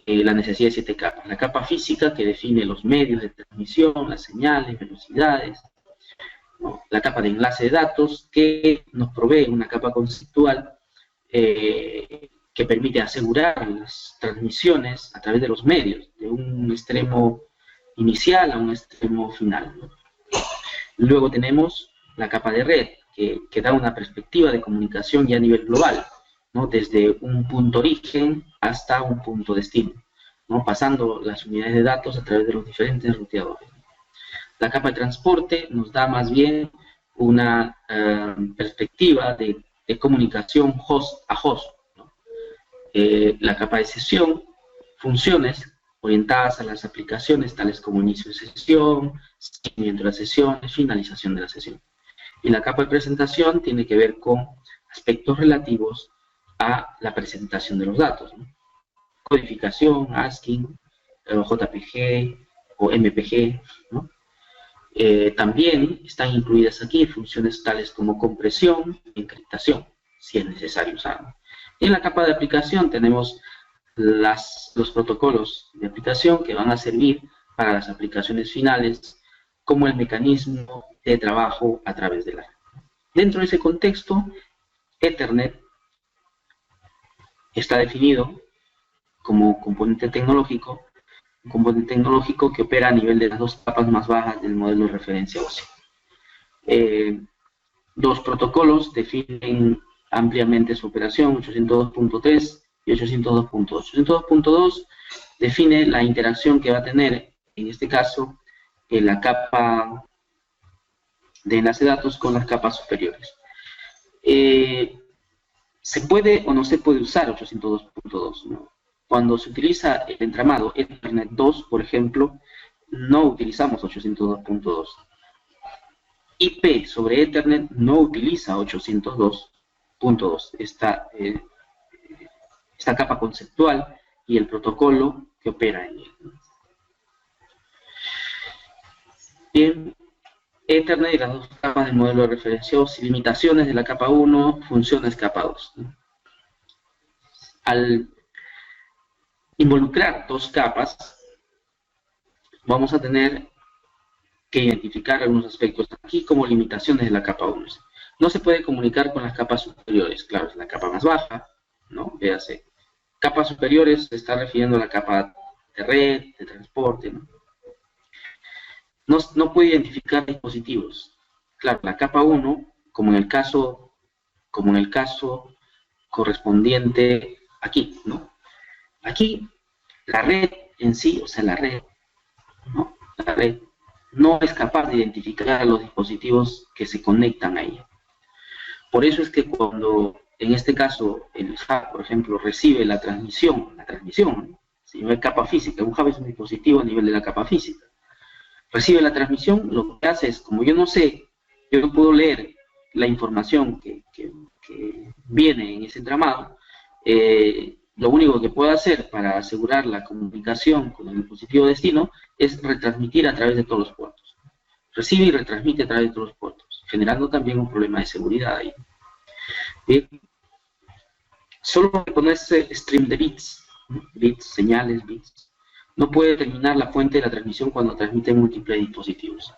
la necesidad de 7 capas. La capa física, que define los medios de transmisión, las señales, velocidades, ¿no?, la capa de enlace de datos, que nos provee una capa conceptual que permite asegurar las transmisiones a través de los medios, de un extremo inicial a un extremo final, ¿no? Luego tenemos la capa de red, que da una perspectiva de comunicación ya a nivel global, ¿no?, desde un punto origen hasta un punto destino, ¿no?, pasando las unidades de datos a través de los diferentes ruteadores. La capa de transporte nos da más bien una perspectiva de comunicación host a host, ¿no? La capa de sesión, funciones orientadas a las aplicaciones tales como inicio de sesión, seguimiento de las sesiones, finalización de la sesión. Y la capa de presentación tiene que ver con aspectos relativos a la presentación de los datos, ¿no?, codificación, ASCII, JPG o MPG, ¿no? También están incluidas aquí funciones tales como compresión y encriptación, si es necesario usarlo. Y en la capa de aplicación tenemos los protocolos de aplicación que van a servir para las aplicaciones finales como el mecanismo de trabajo a través de la red. Dentro de ese contexto, Ethernet está definido como componente tecnológico, un componente tecnológico que opera a nivel de las dos capas más bajas del modelo de referencia OSI. Dos protocolos definen ampliamente su operación, 802.3 y 802.2. 802.2 define la interacción que va a tener, en este caso, en la capa de enlace de datos con las capas superiores. ¿Se puede o no se puede usar 802.2? ¿no? Cuando se utiliza el entramado Ethernet 2, por ejemplo, no utilizamos 802.2. IP sobre Ethernet no utiliza 802.2, esta capa conceptual y el protocolo que opera en él. Bien, Ethernet y las dos capas del modelo de referencia OSI, limitaciones de la capa 1, funciones capa 2. Al involucrar dos capas, vamos a tener que identificar algunos aspectos aquí como limitaciones de la capa 1. No se puede comunicar con las capas superiores, claro, es la capa más baja, ¿no? Véase. Capas superiores se está refiriendo a la capa de red, de transporte, ¿no? No puede identificar dispositivos. Claro, la capa 1, como en el caso correspondiente aquí, ¿no? Aquí, la red en sí, o sea, la red, ¿no? La red no es capaz de identificar a los dispositivos que se conectan a ella. Por eso es que cuando en este caso el hub, por ejemplo, recibe la transmisión, si no hay capa física, un hub es un dispositivo a nivel de la capa física, recibe la transmisión, lo que hace es, como yo no sé, yo no puedo leer la información que viene en ese entramado, lo único que puedo hacer para asegurar la comunicación con el dispositivo destino es retransmitir a través de todos los puertos. Recibe y retransmite a través de todos los puertos, generando también un problema de seguridad ahí. Bien. Solo ponerse stream de bits, señales, bits. No puede determinar la fuente de la transmisión cuando transmite múltiples dispositivos.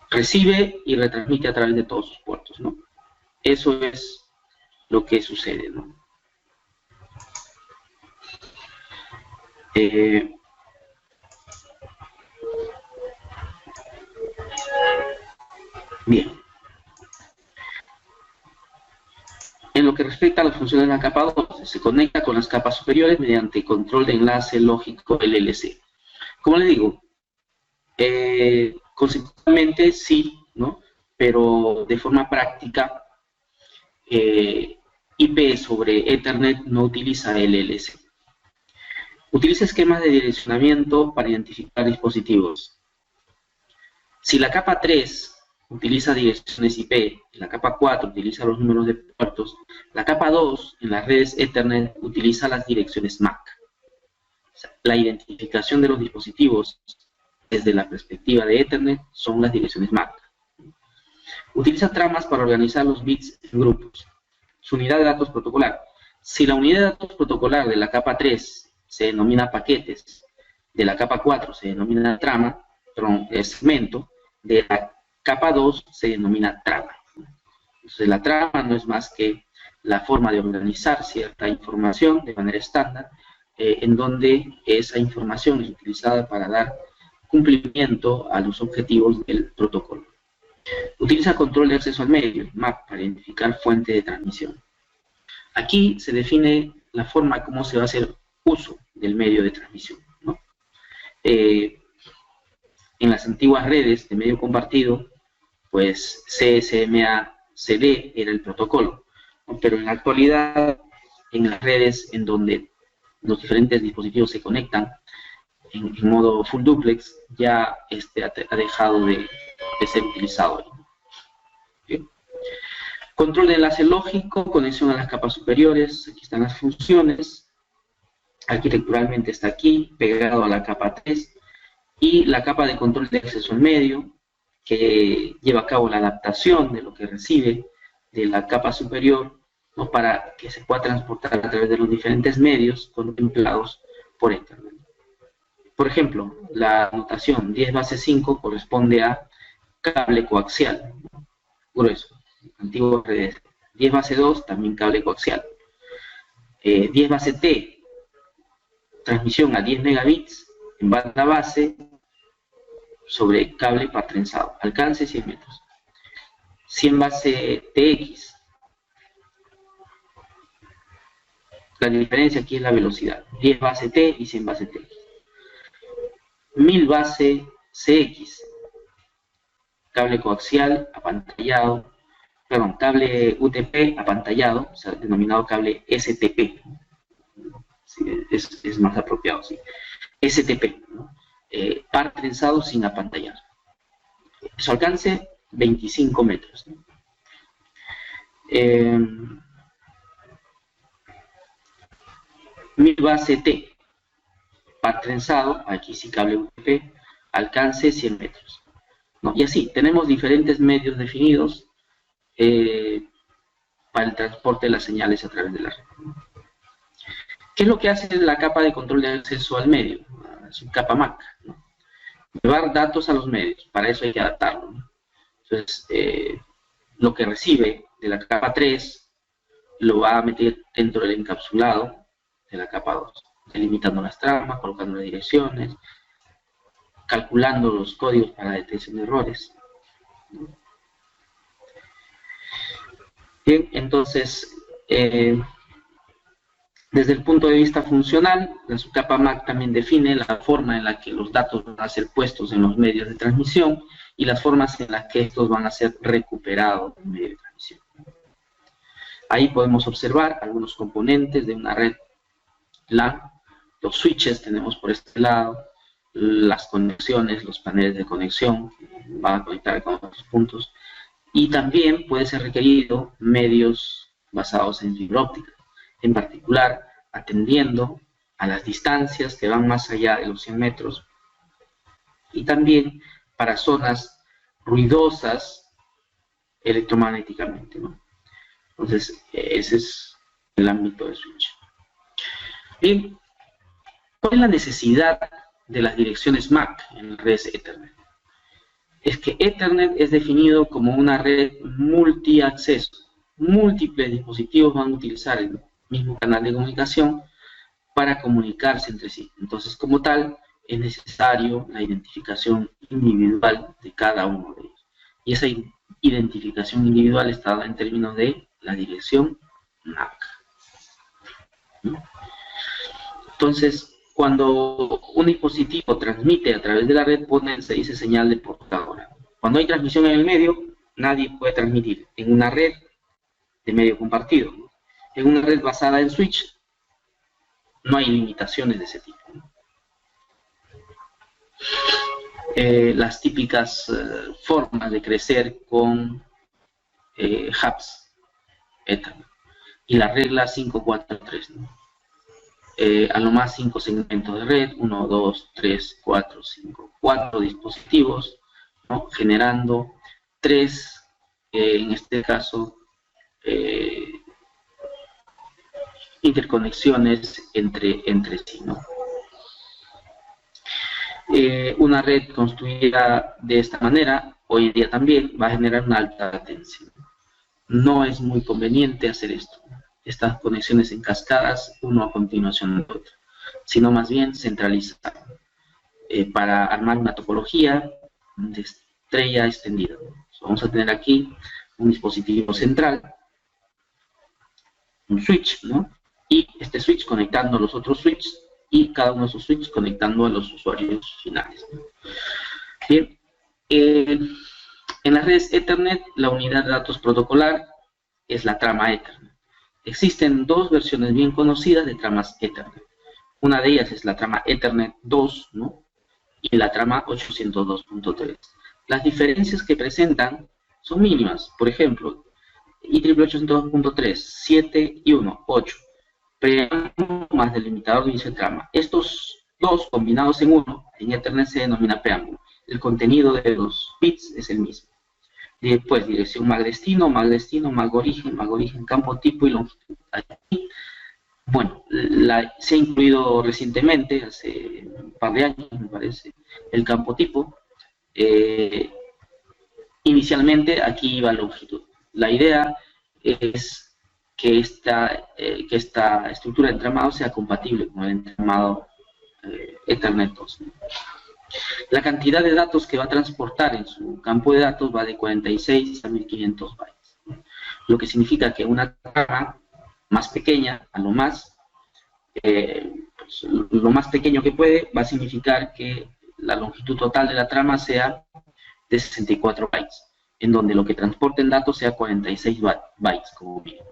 Recibe y retransmite a través de todos sus puertos, ¿no? Eso es lo que sucede, ¿no? Bien. En lo que respecta a las funciones de la capa 2, se conecta con las capas superiores mediante control de enlace lógico LLC. Como le digo, conceptualmente sí, ¿no? Pero de forma práctica, IP sobre Ethernet no utiliza LLC. Utiliza esquemas de direccionamiento para identificar dispositivos. Si la capa 3 utiliza direcciones IP, la capa 4 utiliza los números de puertos, la capa 2 en las redes Ethernet utiliza las direcciones MAC. O sea, la identificación de los dispositivos desde la perspectiva de Ethernet son las direcciones MAC. Utiliza tramas para organizar los bits en grupos. Su unidad de datos protocolar. Si la unidad de datos protocolar de la capa 3 se denomina paquetes, de la capa 4 se denomina trama, segmento, de la capa 2 se denomina trama. Entonces la trama no es más que la forma de organizar cierta información de manera estándar, en donde esa información es utilizada para dar cumplimiento a los objetivos del protocolo. Utiliza control de acceso al medio, MAC, para identificar fuente de transmisión. Aquí se define la forma como se va a hacer uso del medio de transmisión, ¿no? En las antiguas redes de medio compartido, pues CSMA-CD era el protocolo, ¿no? Pero en la actualidad, en las redes en donde los diferentes dispositivos se conectan en modo full duplex, ya ha dejado de ser utilizado. Bien. Control de enlace lógico, conexión a las capas superiores, aquí están las funciones. Arquitecturalmente está aquí, pegado a la capa 3, y la capa de control de acceso al medio, que lleva a cabo la adaptación de lo que recibe de la capa superior, ¿no? Para que se pueda transportar a través de los diferentes medios contemplados por Ethernet. Por ejemplo, la notación 10 base 5 corresponde a cable coaxial, ¿no? Grueso, antiguo redes. 10 base 2 también cable coaxial. 10 base T, transmisión a 10 megabits en banda base sobre cable par trenzado, alcance 100 metros. 100 base TX, la diferencia aquí es la velocidad, 10 base T y 100 base TX. 1000 base CX, cable coaxial apantallado, perdón, cable UTP apantallado, o sea, denominado cable STP. Sí, es más apropiado, sí. STP, ¿no? Par trenzado sin apantallar. Su alcance, 25 metros. ¿No? 1000 base T, par trenzado, aquí sí cable UTP, alcance 100 metros. ¿No? Y así, tenemos diferentes medios definidos para el transporte de las señales a través de la red. ¿Qué es lo que hace la capa de control de acceso al medio? Su capa MAC, ¿no? Llevar datos a los medios, para eso hay que adaptarlo, ¿no? Entonces, lo que recibe de la capa 3 lo va a meter dentro del encapsulado de la capa 2, delimitando las tramas, colocando las direcciones, calculando los códigos para detección de errores. Bien, entonces, desde el punto de vista funcional, la subcapa MAC también define la forma en la que los datos van a ser puestos en los medios de transmisión y las formas en las que estos van a ser recuperados en el medio de transmisión. Ahí podemos observar algunos componentes de una red LAN. Los switches tenemos por este lado, las conexiones, los paneles de conexión, van a conectar con otros puntos. Y también puede ser requerido medios basados en fibra óptica, en particular atendiendo a las distancias que van más allá de los 100 metros y también para zonas ruidosas electromagnéticamente, ¿no? Entonces, ese es el ámbito del switch. Bien, ¿cuál es la necesidad de las direcciones MAC en redes Ethernet? Es que Ethernet es definido como una red multiacceso. Múltiples dispositivos van a utilizar el mismo canal de comunicación para comunicarse entre sí. Entonces, como tal, es necesario la identificación individual de cada uno de ellos. Y esa identificación individual está dada en términos de la dirección MAC. ¿No? Entonces, cuando un dispositivo transmite a través de la red, se dice señal de portadora. Cuando hay transmisión en el medio, nadie puede transmitir en una red de medio compartido. En una red basada en switch, no hay limitaciones de ese tipo. Las típicas formas de crecer con hubs Ethernet. Y la regla 543, ¿no? A lo más 5 segmentos de red, 1, 2, 3, 4, 5, 4 dispositivos, ¿no? Generando 3, en este caso, interconexiones entre sí, ¿no? Una red construida de esta manera, hoy en día también, va a generar una alta latencia. No es muy conveniente hacer esto, estas conexiones en cascadas, uno a continuación del otro, sino más bien centralizar, para armar una topología de estrella extendida. Vamos a tener aquí un dispositivo central, un switch, ¿no? Y este switch conectando a los otros switches, y cada uno de esos switches conectando a los usuarios finales. Bien, en las redes Ethernet, la unidad de datos protocolar es la trama Ethernet. Existen dos versiones bien conocidas de tramas Ethernet. Una de ellas es la trama Ethernet 2, ¿no? Y la trama 802.3. Las diferencias que presentan son mínimas. Por ejemplo, IEEE 802.3, 7 y 1, 8. Preámbulo más delimitador de inicio de trama. Estos dos combinados en uno, en Ethernet se denomina preámbulo. El contenido de los bits es el mismo. Después, dirección MAC-destino, MAC-origen, campo tipo y longitud. Aquí, bueno, se ha incluido recientemente, hace un par de años, me parece, el campo tipo. Inicialmente, aquí iba longitud. La idea es que esta estructura de entramado sea compatible con el entramado Ethernet 2. La cantidad de datos que va a transportar en su campo de datos va de 46 a 1500 bytes, lo que significa que una trama más pequeña, a lo más, pues, lo más pequeño que puede, va a significar que la longitud total de la trama sea de 64 bytes, en donde lo que transporte en datos sea 46 bytes como mínimo.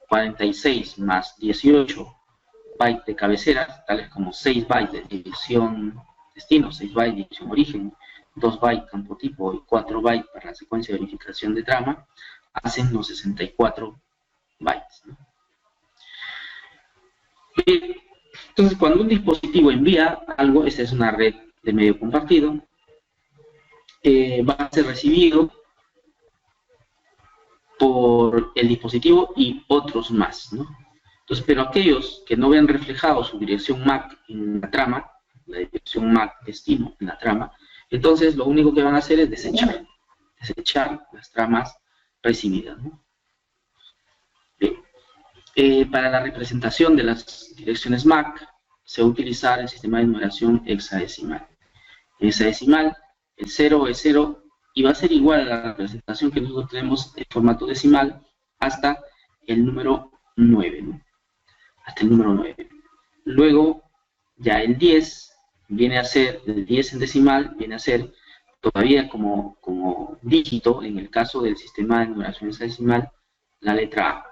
46 más 18 bytes de cabeceras, tales como 6 bytes de dirección destino, 6 bytes de dirección origen, 2 bytes campo tipo y 4 bytes para la secuencia de verificación de trama, hacen los 64 bytes, ¿no? Entonces, cuando un dispositivo envía algo, esta es una red de medio compartido, va a ser recibido por el dispositivo y otros más, ¿no? Entonces, pero aquellos que no vean reflejado su dirección MAC en la trama, la dirección MAC destino en la trama, entonces lo único que van a hacer es desechar las tramas recibidas, ¿no? Bien. Para la representación de las direcciones MAC se va a utilizar el sistema de numeración hexadecimal. En hexadecimal, el 0 es 0 y va a ser igual a la representación que nosotros tenemos en formato decimal hasta el número 9, ¿no? Hasta el número 9. Luego, ya el 10 viene a ser, el 10 en decimal, viene a ser todavía como dígito, en el caso del sistema de numeración hexadecimal, la letra A.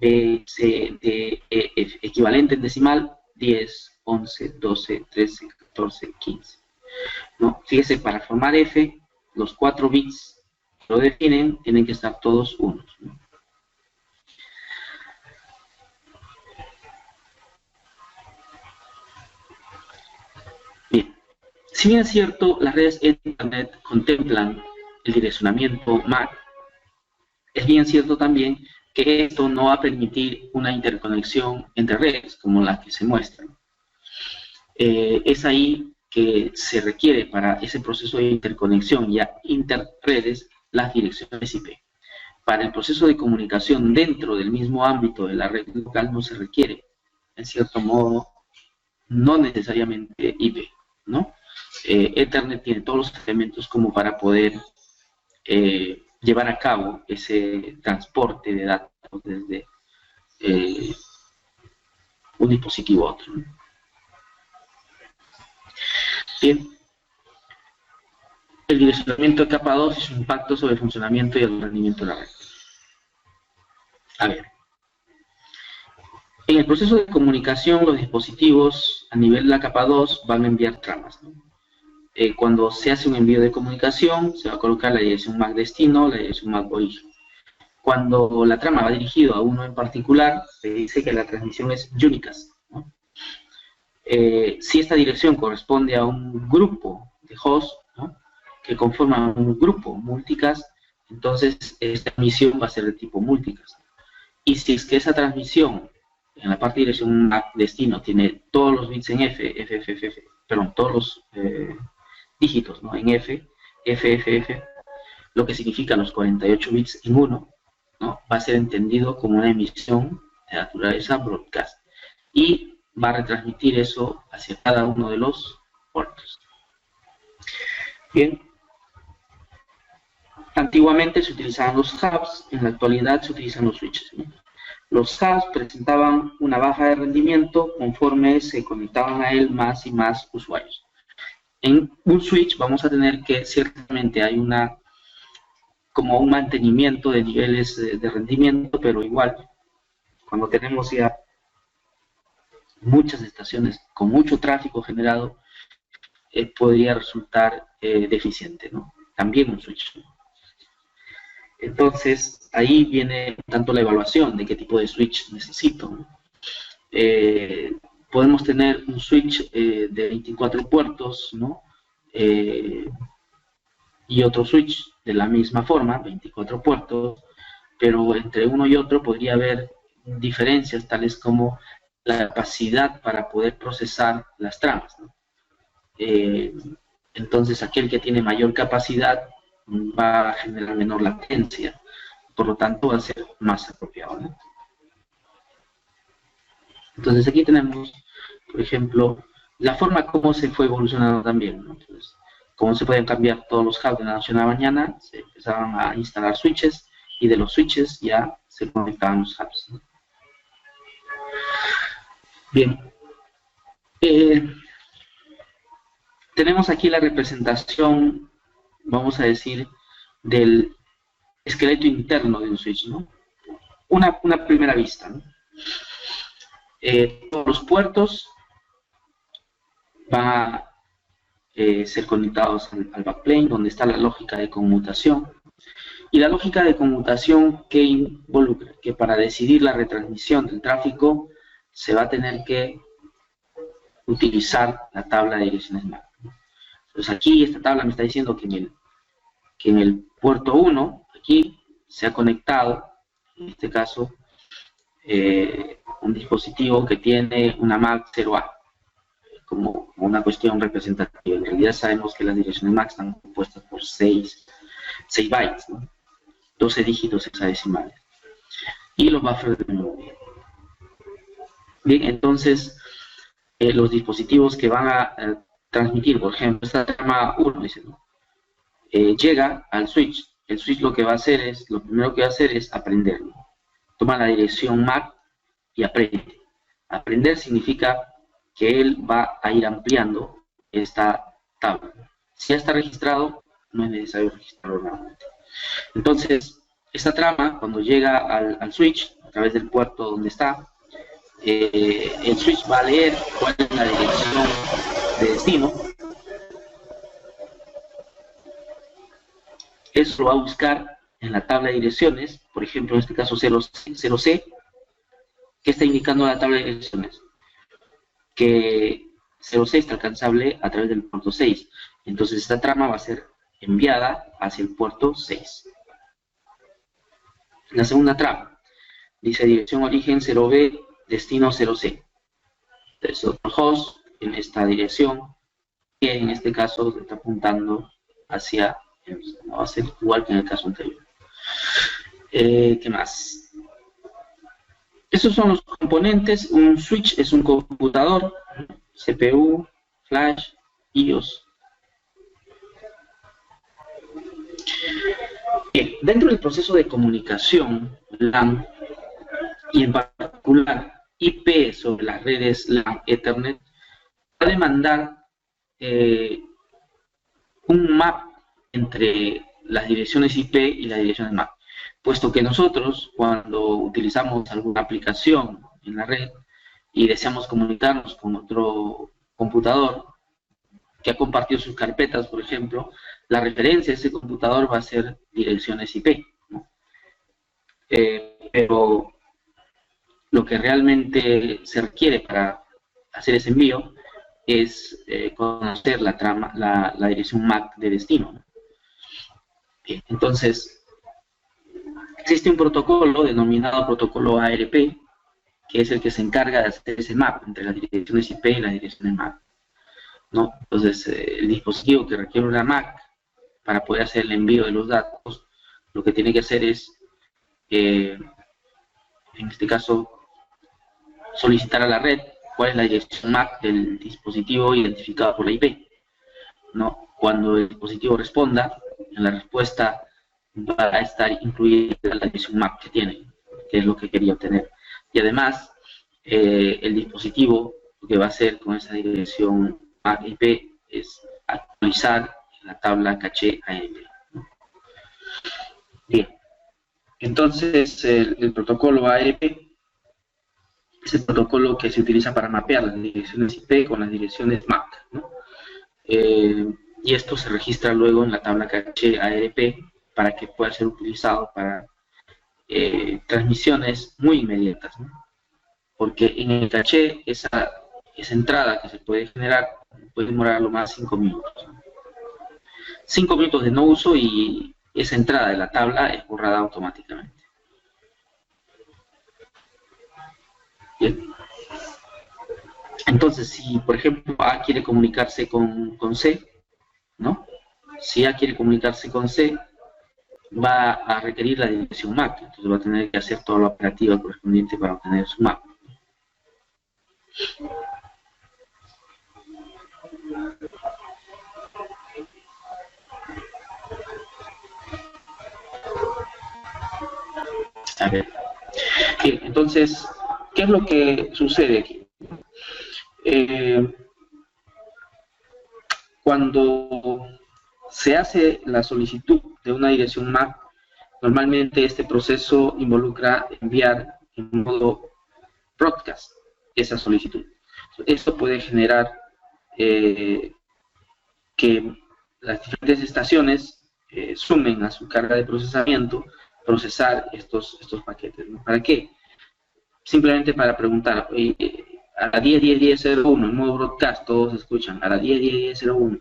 B, C, D, E, F. Equivalente en decimal, 10, 11, 12, 13, 14, 15. ¿No? Fíjese, para formar F, los 4 bits que lo definen tienen que estar todos unos, ¿no? Bien, si bien es cierto, las redes de Internet contemplan el direccionamiento MAC, es bien cierto también que esto no va a permitir una interconexión entre redes como la que se muestra. Es ahí que se requiere para ese proceso de interconexión y interredes las direcciones IP. Para el proceso de comunicación dentro del mismo ámbito de la red local no se requiere, en cierto modo, no necesariamente IP, ¿no? Ethernet tiene todos los elementos como para poder llevar a cabo ese transporte de datos desde un dispositivo a otro, ¿no? Bien, el direccionamiento de capa 2 y su impacto sobre el funcionamiento y el rendimiento de la red. A ver, en el proceso de comunicación, los dispositivos a nivel de la capa 2 van a enviar tramas, ¿no? Cuando se hace un envío de comunicación, se va a colocar la dirección MAC destino, la dirección MAC origen. Cuando la trama va dirigido a uno en particular, se dice que la transmisión es unicast, ¿no? Si esta dirección corresponde a un grupo de hosts, ¿no?, que conforman un grupo multicast, entonces esta transmisión va a ser de tipo multicast. Y si es que esa transmisión en la parte de dirección MAC destino tiene todos los bits en perdón, todos los dígitos, ¿no?, en F, lo que significa los 48 bits en 1, ¿no?, va a ser entendido como una emisión de naturaleza broadcast y va a retransmitir eso hacia cada uno de los puertos. Bien, antiguamente se utilizaban los hubs, en la actualidad se utilizan los switches, ¿no? Los hubs presentaban una baja de rendimiento conforme se conectaban a él más y más usuarios. En un switch vamos a tener que ciertamente hay como un mantenimiento de niveles de rendimiento, pero igual, cuando tenemos ya muchas estaciones con mucho tráfico generado, podría resultar deficiente, ¿no? También un switch, ¿no? Entonces, ahí viene tanto la evaluación de qué tipo de switch necesito, ¿no? Podemos tener un switch de 24 puertos, ¿no?, y otro switch de la misma forma, 24 puertos, pero entre uno y otro podría haber diferencias tales como la capacidad para poder procesar las tramas, ¿no? Entonces aquel que tiene mayor capacidad va a generar menor latencia, por lo tanto va a ser más apropiado, ¿no? Entonces aquí tenemos, por ejemplo, la forma como se fue evolucionando también, ¿no? Entonces, cómo se pueden cambiar todos los hubs de la noche a la mañana, se empezaban a instalar switches y de los switches ya se conectaban los hubs, ¿no? Bien, tenemos aquí la representación, vamos a decir, del esqueleto interno de un switch, ¿no? Una primera vista, ¿no? Todos los puertos van a ser conectados al backplane, donde está la lógica de conmutación. Y la lógica de conmutación que involucra que para decidir la retransmisión del tráfico se va a tener que utilizar la tabla de direcciones MAC. Entonces aquí esta tabla me está diciendo que en el puerto 1, aquí, se ha conectado, en este caso, un dispositivo que tiene una MAC 0A, como una cuestión representativa. En realidad sabemos que las direcciones MAC están compuestas por 6 bytes, ¿no?, 12 dígitos hexadecimales, y los buffers de memoria. Bien, entonces, los dispositivos que van a transmitir, por ejemplo, esta trama 1, dice, ¿no?, llega al switch. El switch lo primero que va a hacer es aprender, ¿no? Toma la dirección MAC y aprende. Aprender significa que él va a ir ampliando esta tabla. Si ya está registrado, no es necesario registrarlo nuevamente. Entonces, esta trama, cuando llega al switch, a través del puerto donde está. El switch va a leer cuál es la dirección de destino. Eso lo va a buscar en la tabla de direcciones, por ejemplo, en este caso 0C, que está indicando la tabla de direcciones, que 0C está alcanzable a través del puerto 6. Entonces esta trama va a ser enviada hacia el puerto 6. La segunda trama dice dirección origen 0B, destino 0C. Entonces otro host en esta dirección, que en este caso está apuntando hacia, va a ser igual que en el caso anterior. ¿Qué más? Estos son los componentes. Un switch es un computador, CPU, flash, IOS. Bien, dentro del proceso de comunicación LAN, y en particular IP sobre las redes LAN Ethernet, va a demandar un map entre las direcciones IP y las direcciones MAC, puesto que nosotros, cuando utilizamos alguna aplicación en la red y deseamos comunicarnos con otro computador que ha compartido sus carpetas, por ejemplo, la referencia de ese computador va a ser direcciones IP, ¿no? Pero lo que realmente se requiere para hacer ese envío es conocer la trama, la dirección MAC de destino, ¿no? Bien, entonces, existe un protocolo denominado protocolo ARP, que es el que se encarga de hacer ese map entre las direcciones IP y las direcciones MAC, ¿no? Entonces, el dispositivo que requiere una MAC para poder hacer el envío de los datos, lo que tiene que hacer es, en este caso, solicitar a la red cuál es la dirección MAC del dispositivo identificado por la IP, ¿no? Cuando el dispositivo responda, en la respuesta va a estar incluida la dirección MAC que tiene, que es lo que quería obtener. Y además, el dispositivo lo que va a hacer con esa dirección MAC IP es actualizar la tabla caché ARP, ¿no? Bien, entonces el protocolo ARP es el protocolo que se utiliza para mapear las direcciones IP con las direcciones MAC, ¿no? Y esto se registra luego en la tabla caché ARP para que pueda ser utilizado para transmisiones muy inmediatas, ¿no? Porque en el caché esa entrada que se puede generar puede demorar a lo más 5 minutos, ¿no? 5 minutos de no uso y esa entrada de la tabla es borrada automáticamente. Bien. Entonces, si por ejemplo A quiere comunicarse con C, ¿no? Si A quiere comunicarse con C, va a requerir la dirección MAC, entonces va a tener que hacer toda la operativa correspondiente para obtener su MAC. A ver. Bien, entonces, ¿qué es lo que sucede aquí? Cuando se hace la solicitud de una dirección MAC, normalmente este proceso involucra enviar en modo broadcast esa solicitud. Esto puede generar que las diferentes estaciones sumen a su carga de procesamiento procesar estos paquetes, ¿no? ¿Para qué? Simplemente para preguntar, a la 10.10.10.01, en modo broadcast, todos escuchan, a la 10.10.10.01,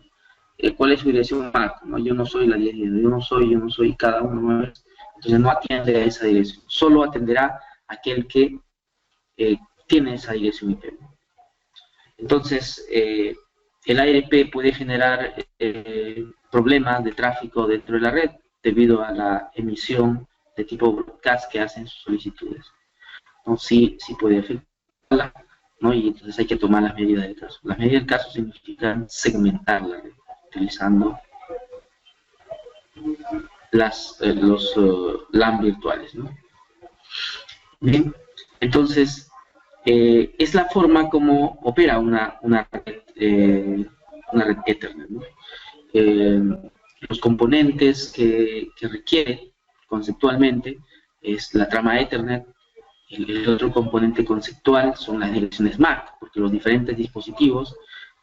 ¿cuál es su dirección MAC? ¿No? Yo no soy la 10.10, yo no soy cada uno, ¿no? Entonces no atiende a esa dirección, solo atenderá a aquel que tiene esa dirección IP. Entonces, el ARP puede generar problemas de tráfico dentro de la red debido a la emisión de tipo broadcast que hacen sus solicitudes, ¿no? Sí puede afectarla, ¿no? Y entonces hay que tomar las medidas del caso. Las medidas del caso significan segmentar la red utilizando los LAN virtuales, ¿no? Bien, entonces es la forma como opera una red Ethernet, ¿no? Los componentes que requiere conceptualmente es la trama Ethernet, El otro componente conceptual son las direcciones MAC, porque los diferentes dispositivos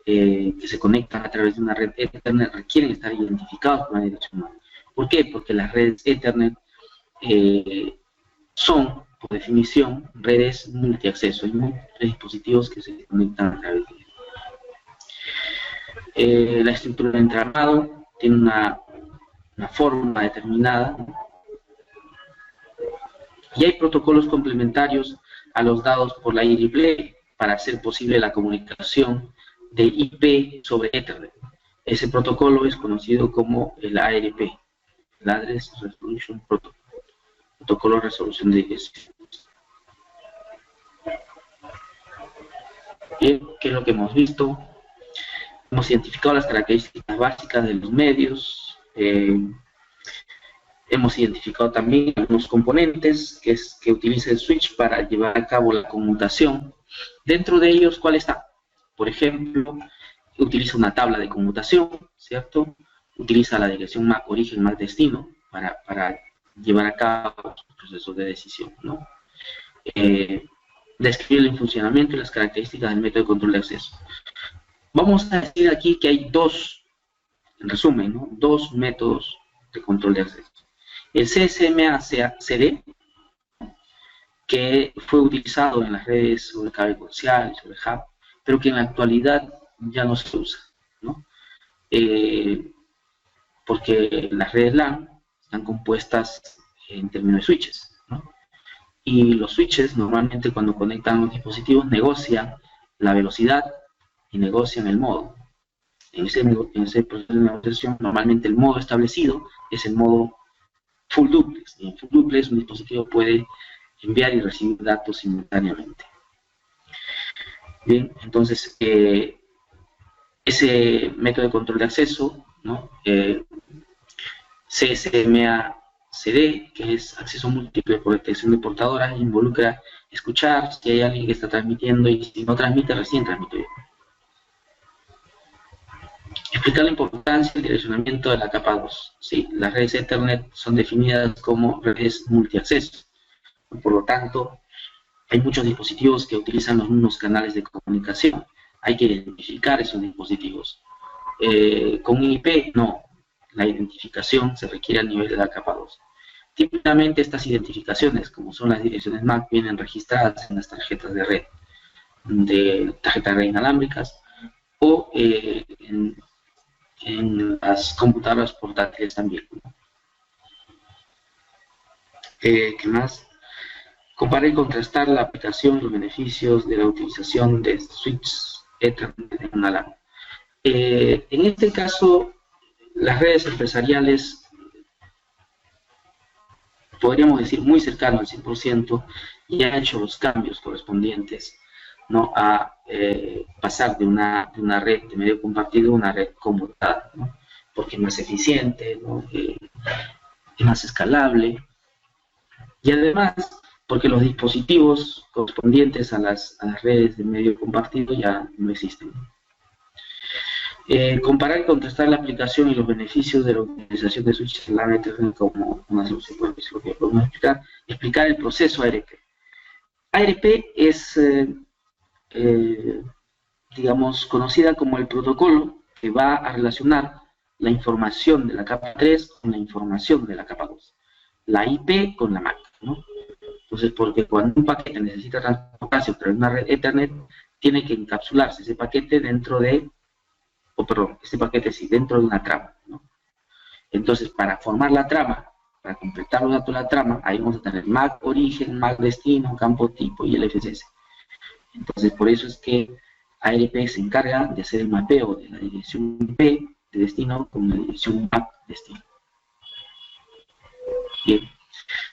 que se conectan a través de una red Ethernet requieren estar identificados con la dirección MAC. ¿Por qué? Porque las redes Ethernet son, por definición, redes multiacceso. Hay múltiples dispositivos que se conectan a través de ellos. La estructura de entramado tiene una forma determinada, y hay protocolos complementarios a los dados por la IEEE para hacer posible la comunicación de IP sobre Ethernet. Ese protocolo es conocido como el ARP, el Address Resolution Protocol, protocolo de resolución de direcciones. Bien, ¿qué es lo que hemos visto? Hemos identificado las características básicas de los medios. Hemos identificado también algunos componentes que utiliza el switch para llevar a cabo la conmutación. Dentro de ellos, ¿cuál está? Por ejemplo, utiliza una tabla de conmutación, ¿cierto? Utiliza la dirección MAC origen, MAC destino para llevar a cabo su proceso de decisión, ¿no? Describir el funcionamiento y las características del método de control de acceso. Vamos a decir aquí que hay dos, en resumen, ¿no? Dos métodos de control de acceso. El CSMA-CD, que fue utilizado en las redes sobre cable coaxial y sobre hub, pero que en la actualidad ya no se usa, ¿no? Porque las redes LAN están compuestas en términos de switches, ¿no? Y los switches normalmente cuando conectan los dispositivos negocian la velocidad y negocian el modo. En ese proceso de negociación normalmente el modo establecido es el modo full duplex. Y en full duplex un dispositivo puede enviar y recibir datos simultáneamente. Bien, entonces ese método de control de acceso, ¿no? CSMA-CD, que es acceso múltiple por detección de portadoras, involucra escuchar si hay alguien que está transmitiendo y si no transmite, recién transmite bien. Explicar la importancia del direccionamiento de la capa 2. Sí, las redes Ethernet son definidas como redes multiacceso. Por lo tanto, hay muchos dispositivos que utilizan los mismos canales de comunicación. Hay que identificar esos dispositivos. Con IP, no. La identificación se requiere a nivel de la capa 2. Típicamente estas identificaciones, como son las direcciones MAC, vienen registradas en las tarjetas de red inalámbricas o en las computadoras portátiles también. ¿Qué más? Comparar y contrastar la aplicación y los beneficios de la utilización de switches Ethernet en una LAN. En este caso, las redes empresariales, podríamos decir muy cercano al 100%, ya han hecho los cambios correspondientes, ¿no? A pasar de una red de medio compartido a una red conmutada, ¿no? Porque es más eficiente, ¿no? Es más escalable, y además porque los dispositivos correspondientes a las redes de medio compartido ya no existen. Comparar y contrastar la aplicación y los beneficios de la utilización de switches LAN Ethernet como una solución, bueno, es lo que podemos explicar el proceso ARP. ARP es digamos, conocida como el protocolo que va a relacionar la información de la capa 3 con la información de la capa 2, la IP con la MAC, ¿no? Entonces, porque cuando un paquete necesita transportarse a través de una red Ethernet, tiene que encapsularse ese paquete dentro de, dentro de una trama, ¿no? Entonces, para formar la trama, para completar los datos de la trama, ahí vamos a tener MAC origen, MAC destino, campo tipo y el FSS. Entonces, por eso es que ARP se encarga de hacer el mapeo de la dirección IP de destino con la dirección MAC destino. Bien.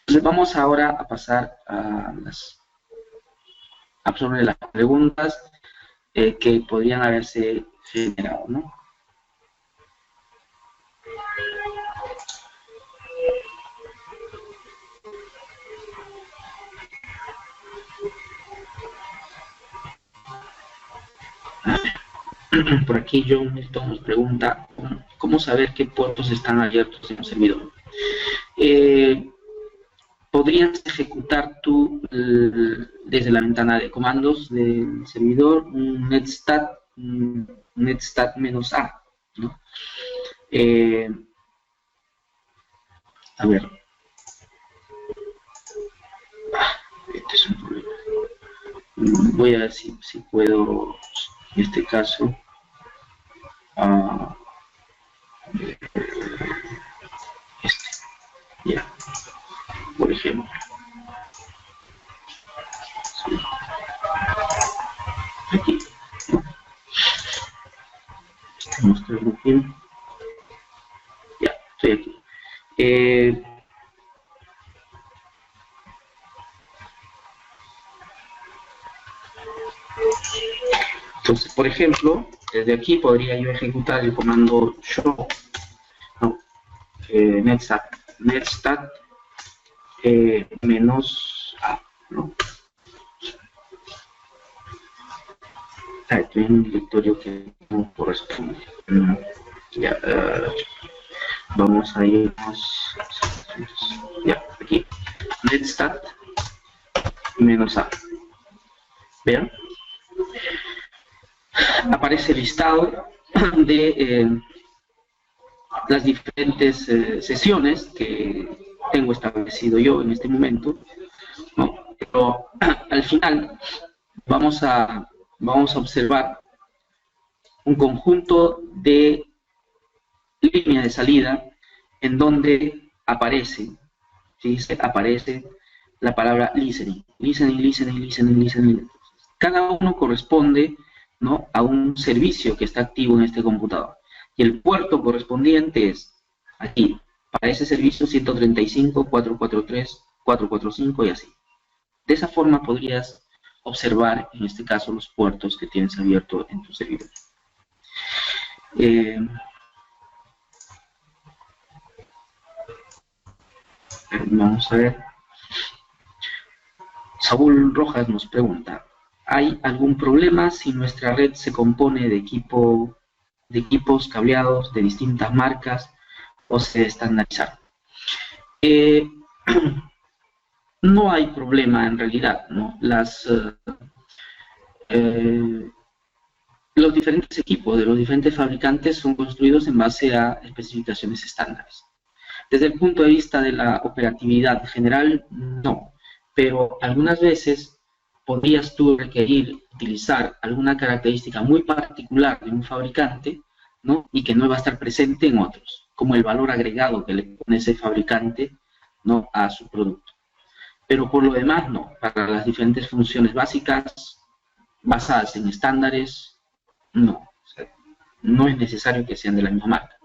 Entonces, vamos ahora a pasar a sobre las preguntas que podrían haberse generado, ¿no? Por aquí John Milton nos pregunta, ¿cómo saber qué puertos están abiertos en un servidor? podrías ejecutar tú desde la ventana de comandos del servidor un netstat-a, ¿no? A ver, este es un problema. Voy a ver si puedo, en este caso, ya, por ejemplo. Sí. Aquí. Mostrarlo aquí. Ya, estoy aquí. Entonces, por ejemplo, desde aquí podría yo ejecutar el comando show, no, netstat menos a, ¿no? Estoy en un directorio que no corresponde. Ya, vamos a irnos, ya, aquí, netstat menos a. Vean, aparece listado de las diferentes sesiones que tengo establecido yo en este momento, ¿no? Pero al final vamos a observar un conjunto de líneas de salida en donde aparece, ¿sí? Aparece la palabra listening. Cada uno corresponde, ¿no?, a un servicio que está activo en este computador. Y el puerto correspondiente es aquí, para ese servicio 135, 443, 445 y así. De esa forma podrías observar, en este caso, los puertos que tienes abierto en tu servidor. Vamos a ver. Saúl Rojas nos pregunta, ¿hay algún problema si nuestra red se compone de equipos cableados de distintas marcas o se estandarizaron? No hay problema en realidad, ¿no? Los diferentes equipos de los diferentes fabricantes son construidos en base a especificaciones estándares. Desde el punto de vista de la operatividad general, no, pero algunas veces podrías tú requerir utilizar alguna característica muy particular de un fabricante, ¿no?, y que no va a estar presente en otros, como el valor agregado que le pone ese fabricante, ¿no?, a su producto. Pero por lo demás, no. Para las diferentes funciones básicas, basadas en estándares, no. O sea, no es necesario que sean de la misma marca.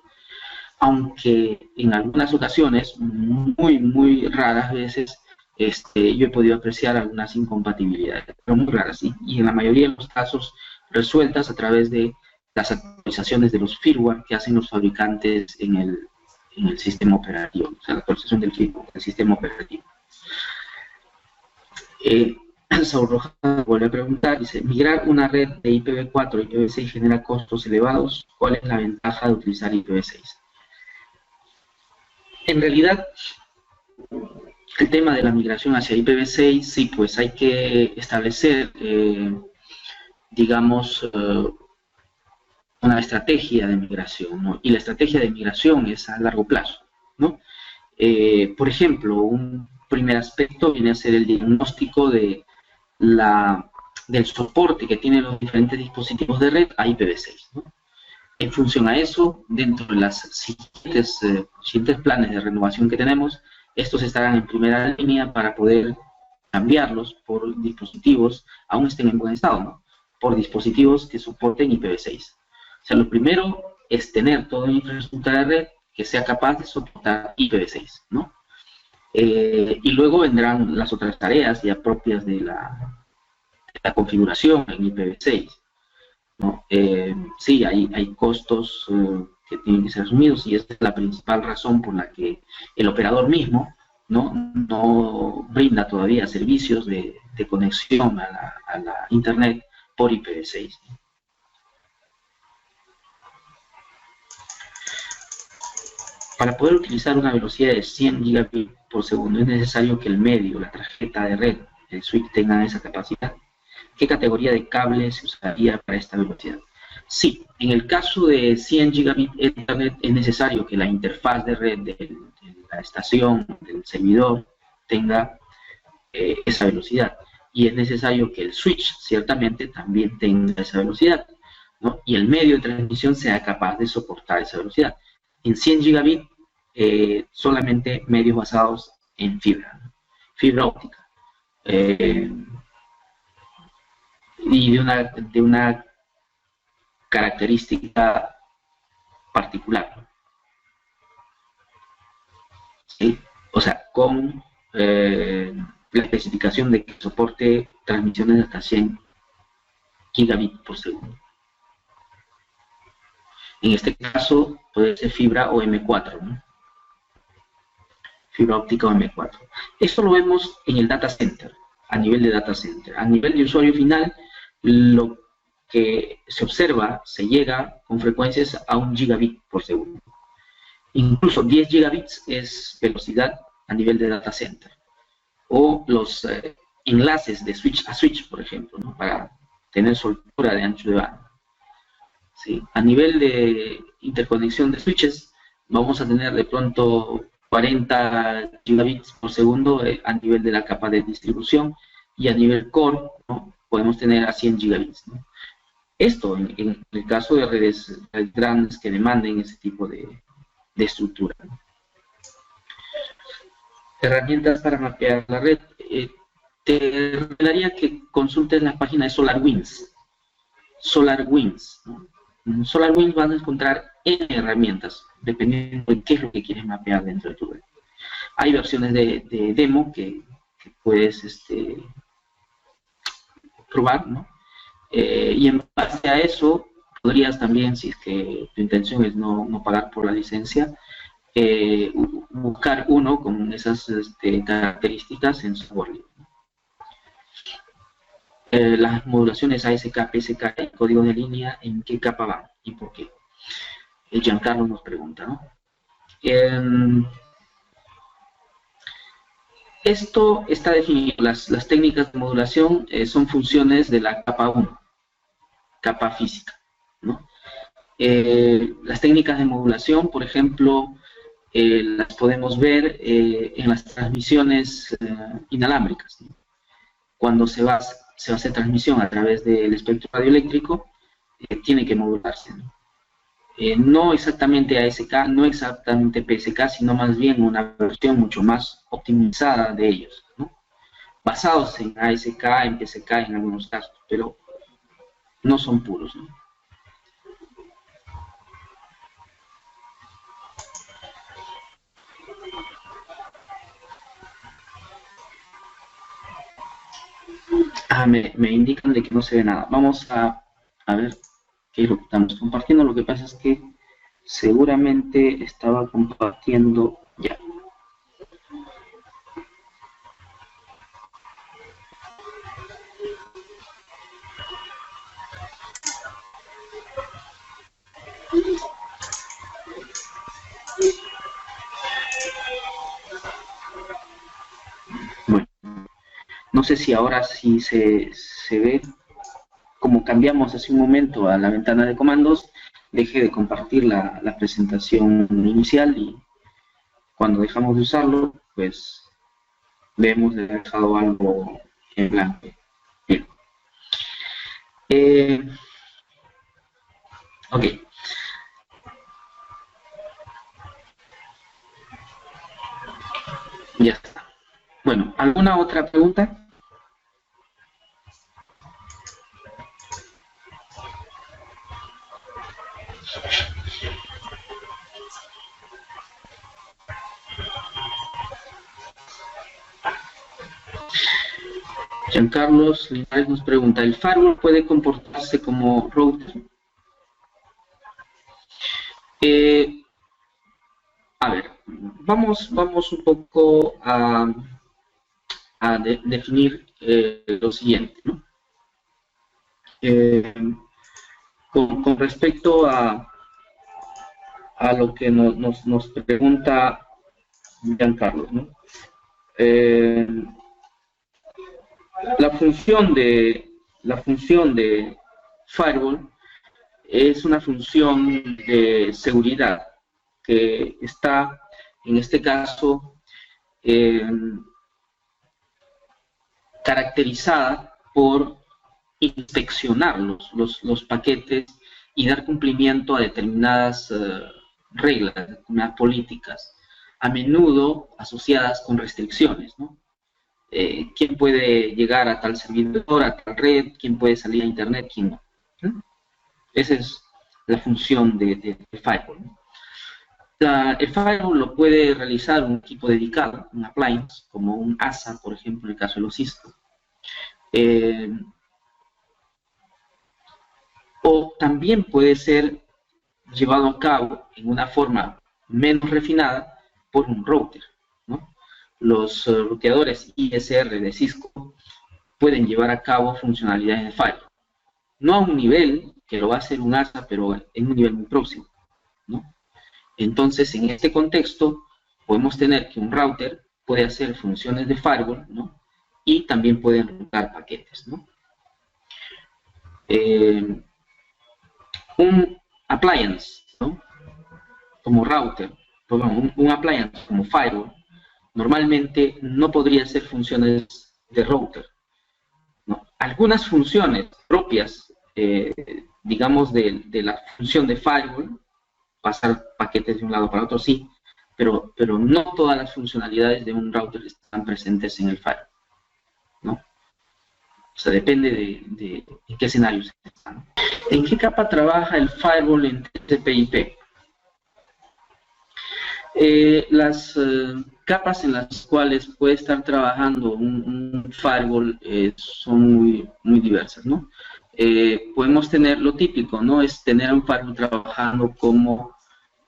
Aunque en algunas ocasiones, muy raras veces, yo he podido apreciar algunas incompatibilidades, pero muy raras, ¿sí? Y en la mayoría de los casos resueltas a través de las actualizaciones de los firmware que hacen los fabricantes en el sistema operativo, o sea, la actualización del firmware, del sistema operativo. Saúl Rojas vuelve a preguntar, dice, migrar una red de IPv4 a IPv6 genera costos elevados, ¿cuál es la ventaja de utilizar IPv6? En realidad, el tema de la migración hacia IPv6, sí, pues hay que establecer, digamos, una estrategia de migración, ¿no? Y la estrategia de migración es a largo plazo, ¿no? Por ejemplo, un primer aspecto viene a ser el diagnóstico del soporte que tienen los diferentes dispositivos de red a IPv6, ¿no? En función a eso, dentro de las siguientes planes de renovación que tenemos, estos estarán en primera línea para poder cambiarlos por dispositivos, aún estén en buen estado, ¿no?, por dispositivos que soporten IPv6. O sea, lo primero es tener toda una infraestructura de red que sea capaz de soportar IPv6, ¿no? Y luego vendrán las otras tareas ya propias de la configuración en IPv6, ¿no? Sí, hay costos que tienen que ser asumidos y esta es la principal razón por la que el operador mismo no brinda todavía servicios de conexión a la Internet por IPv6. Para poder utilizar una velocidad de 100 gigabits por segundo es necesario que el medio, la tarjeta de red, el switch tenga esa capacidad. ¿Qué categoría de cable se usaría para esta velocidad? Sí, en el caso de 100 gigabits de internet es necesario que la interfaz de red de la estación, del servidor, tenga esa velocidad. Y es necesario que el switch, ciertamente, también tenga esa velocidad, ¿no? Y el medio de transmisión sea capaz de soportar esa velocidad. En 100 gigabits, solamente medios basados en fibra, ¿no? Fibra óptica. Y de una característica particular, ¿no? ¿Sí? O sea, con la especificación de que soporte transmisiones hasta 100 gigabits por segundo. En este caso puede ser fibra o M4, ¿no? Fibra óptica o M4. Esto lo vemos en el data center, a nivel de data center. A nivel de usuario final, lo que se observa, se llega con frecuencias a 1 gigabit por segundo. Incluso 10 gigabits es velocidad a nivel de data center. O los enlaces de switch a switch, por ejemplo, ¿no? Para tener soltura de ancho de banda. ¿Sí? A nivel de interconexión de switches, vamos a tener de pronto 40 gigabits por segundo a nivel de la capa de distribución, y a nivel core, ¿no? Podemos tener a 100 gigabits, ¿no? Esto en el caso de redes grandes que demanden ese tipo de estructura, ¿no? Herramientas para mapear la red. Te recomendaría que consultes la página de SolarWinds. SolarWinds, ¿no? En SolarWinds vas a encontrar N herramientas, dependiendo de qué es lo que quieres mapear dentro de tu red. Hay versiones de demo que puedes probar, ¿no? Y en base a eso, podrías también, si es que tu intención es no pagar por la licencia, buscar uno con esas características en software libre. Las modulaciones ASK, PSK y código de línea, ¿en qué capa van y por qué? Giancarlo nos pregunta, ¿no? Esto está definido. Las técnicas de modulación son funciones de la capa 1, capa física, ¿no? Las técnicas de modulación, por ejemplo, las podemos ver en las transmisiones inalámbricas, ¿no? Cuando se va a hacer transmisión a través del espectro radioeléctrico, tiene que modularse, ¿no? No exactamente ASK, no exactamente PSK, sino más bien una versión mucho más optimizada de ellos, ¿no? Basados en ASK, en PSK en algunos casos, pero no son puros, ¿no? Me indican de que no se ve nada. Vamos a ver qué es lo que estamos compartiendo. Lo que pasa es que seguramente estaba compartiendo ya. Bueno, no sé si ahora sí se ve. Como cambiamos hace un momento a la ventana de comandos, dejé de compartir la presentación inicial y cuando dejamos de usarlo, pues vemos dejado algo en blanco. Bien. Ok. Ya está. Bueno, ¿alguna otra pregunta? Giancarlos Linares nos pregunta, ¿el firewall puede comportarse como router? A ver, vamos un poco a definir lo siguiente, ¿no? Con respecto a a lo que nos pregunta Giancarlo, ¿no? La función de Firewall es una función de seguridad que está, en este caso, caracterizada por inspeccionar los paquetes y dar cumplimiento a determinadas reglas, determinadas políticas, a menudo asociadas con restricciones, ¿no? ¿Quién puede llegar a tal servidor, a tal red? ¿Quién puede salir a internet? ¿Quién no? ¿Mm? Esa es la función de Firewall, ¿no? El Firewall lo puede realizar un equipo dedicado, un appliance, como un ASA, por ejemplo, en el caso de los Cisco. O también puede ser llevado a cabo en una forma menos refinada por un router, ¿no? Los ruteadores ISR de Cisco pueden llevar a cabo funcionalidades de Firewall. No a un nivel que lo va a hacer un ASA, pero en un nivel muy próximo, ¿no? Entonces, en este contexto, podemos tener que un router puede hacer funciones de Firewall, ¿no? Y también puede rutar paquetes, ¿no? Un appliance, ¿no? Como router, perdón, un appliance como Firewall, normalmente no podría hacer funciones de router, ¿no? Algunas funciones propias, digamos, de la función de Firewall, pasar paquetes de un lado para otro, sí, pero no todas las funcionalidades de un router están presentes en el Firewall, ¿no? O sea, depende de en qué escenario se está, ¿no? ¿En qué capa trabaja el Firewall en TCP/IP? Las capas en las cuales puede estar trabajando un firewall son muy diversas, ¿no? Podemos tener lo típico, ¿no? Es tener un firewall trabajando como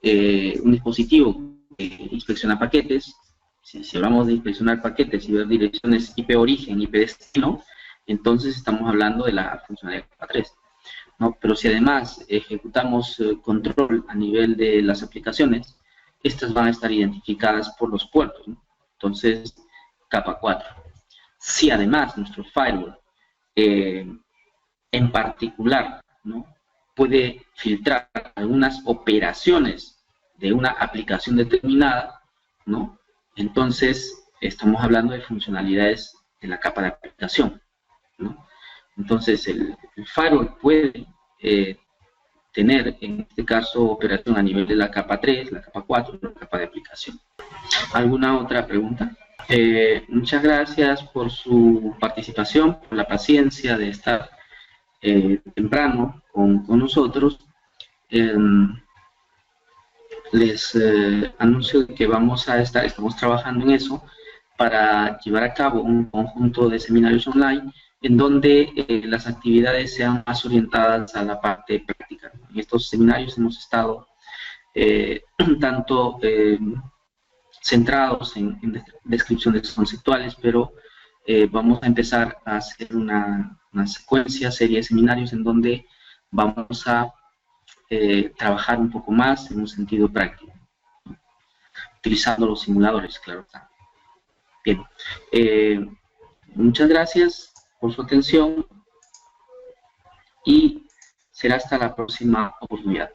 un dispositivo que inspecciona paquetes. Si hablamos de inspeccionar paquetes y ver direcciones IP origen, IP destino, entonces estamos hablando de la funcionalidad capa 3, ¿no? Pero si además ejecutamos control a nivel de las aplicaciones, estas van a estar identificadas por los puertos, ¿no? Entonces, capa 4. Si además nuestro firewall, en particular, ¿no?, puede filtrar algunas operaciones de una aplicación determinada, ¿no?, entonces estamos hablando de funcionalidades de la capa de aplicación, ¿no? Entonces, el firewall puede tener, en este caso, operación a nivel de la capa 3, la capa 4, la capa de aplicación. ¿Alguna otra pregunta? Muchas gracias por su participación, por la paciencia de estar temprano con nosotros. Les anuncio que estamos trabajando en eso para llevar a cabo un conjunto de seminarios online en donde las actividades sean más orientadas a la parte práctica. En estos seminarios hemos estado tanto centrados en descripciones conceptuales, pero vamos a empezar a hacer una serie de seminarios en donde vamos a trabajar un poco más en un sentido práctico, ¿no?, utilizando los simuladores, claro está. Bien, muchas gracias por su atención y será hasta la próxima oportunidad.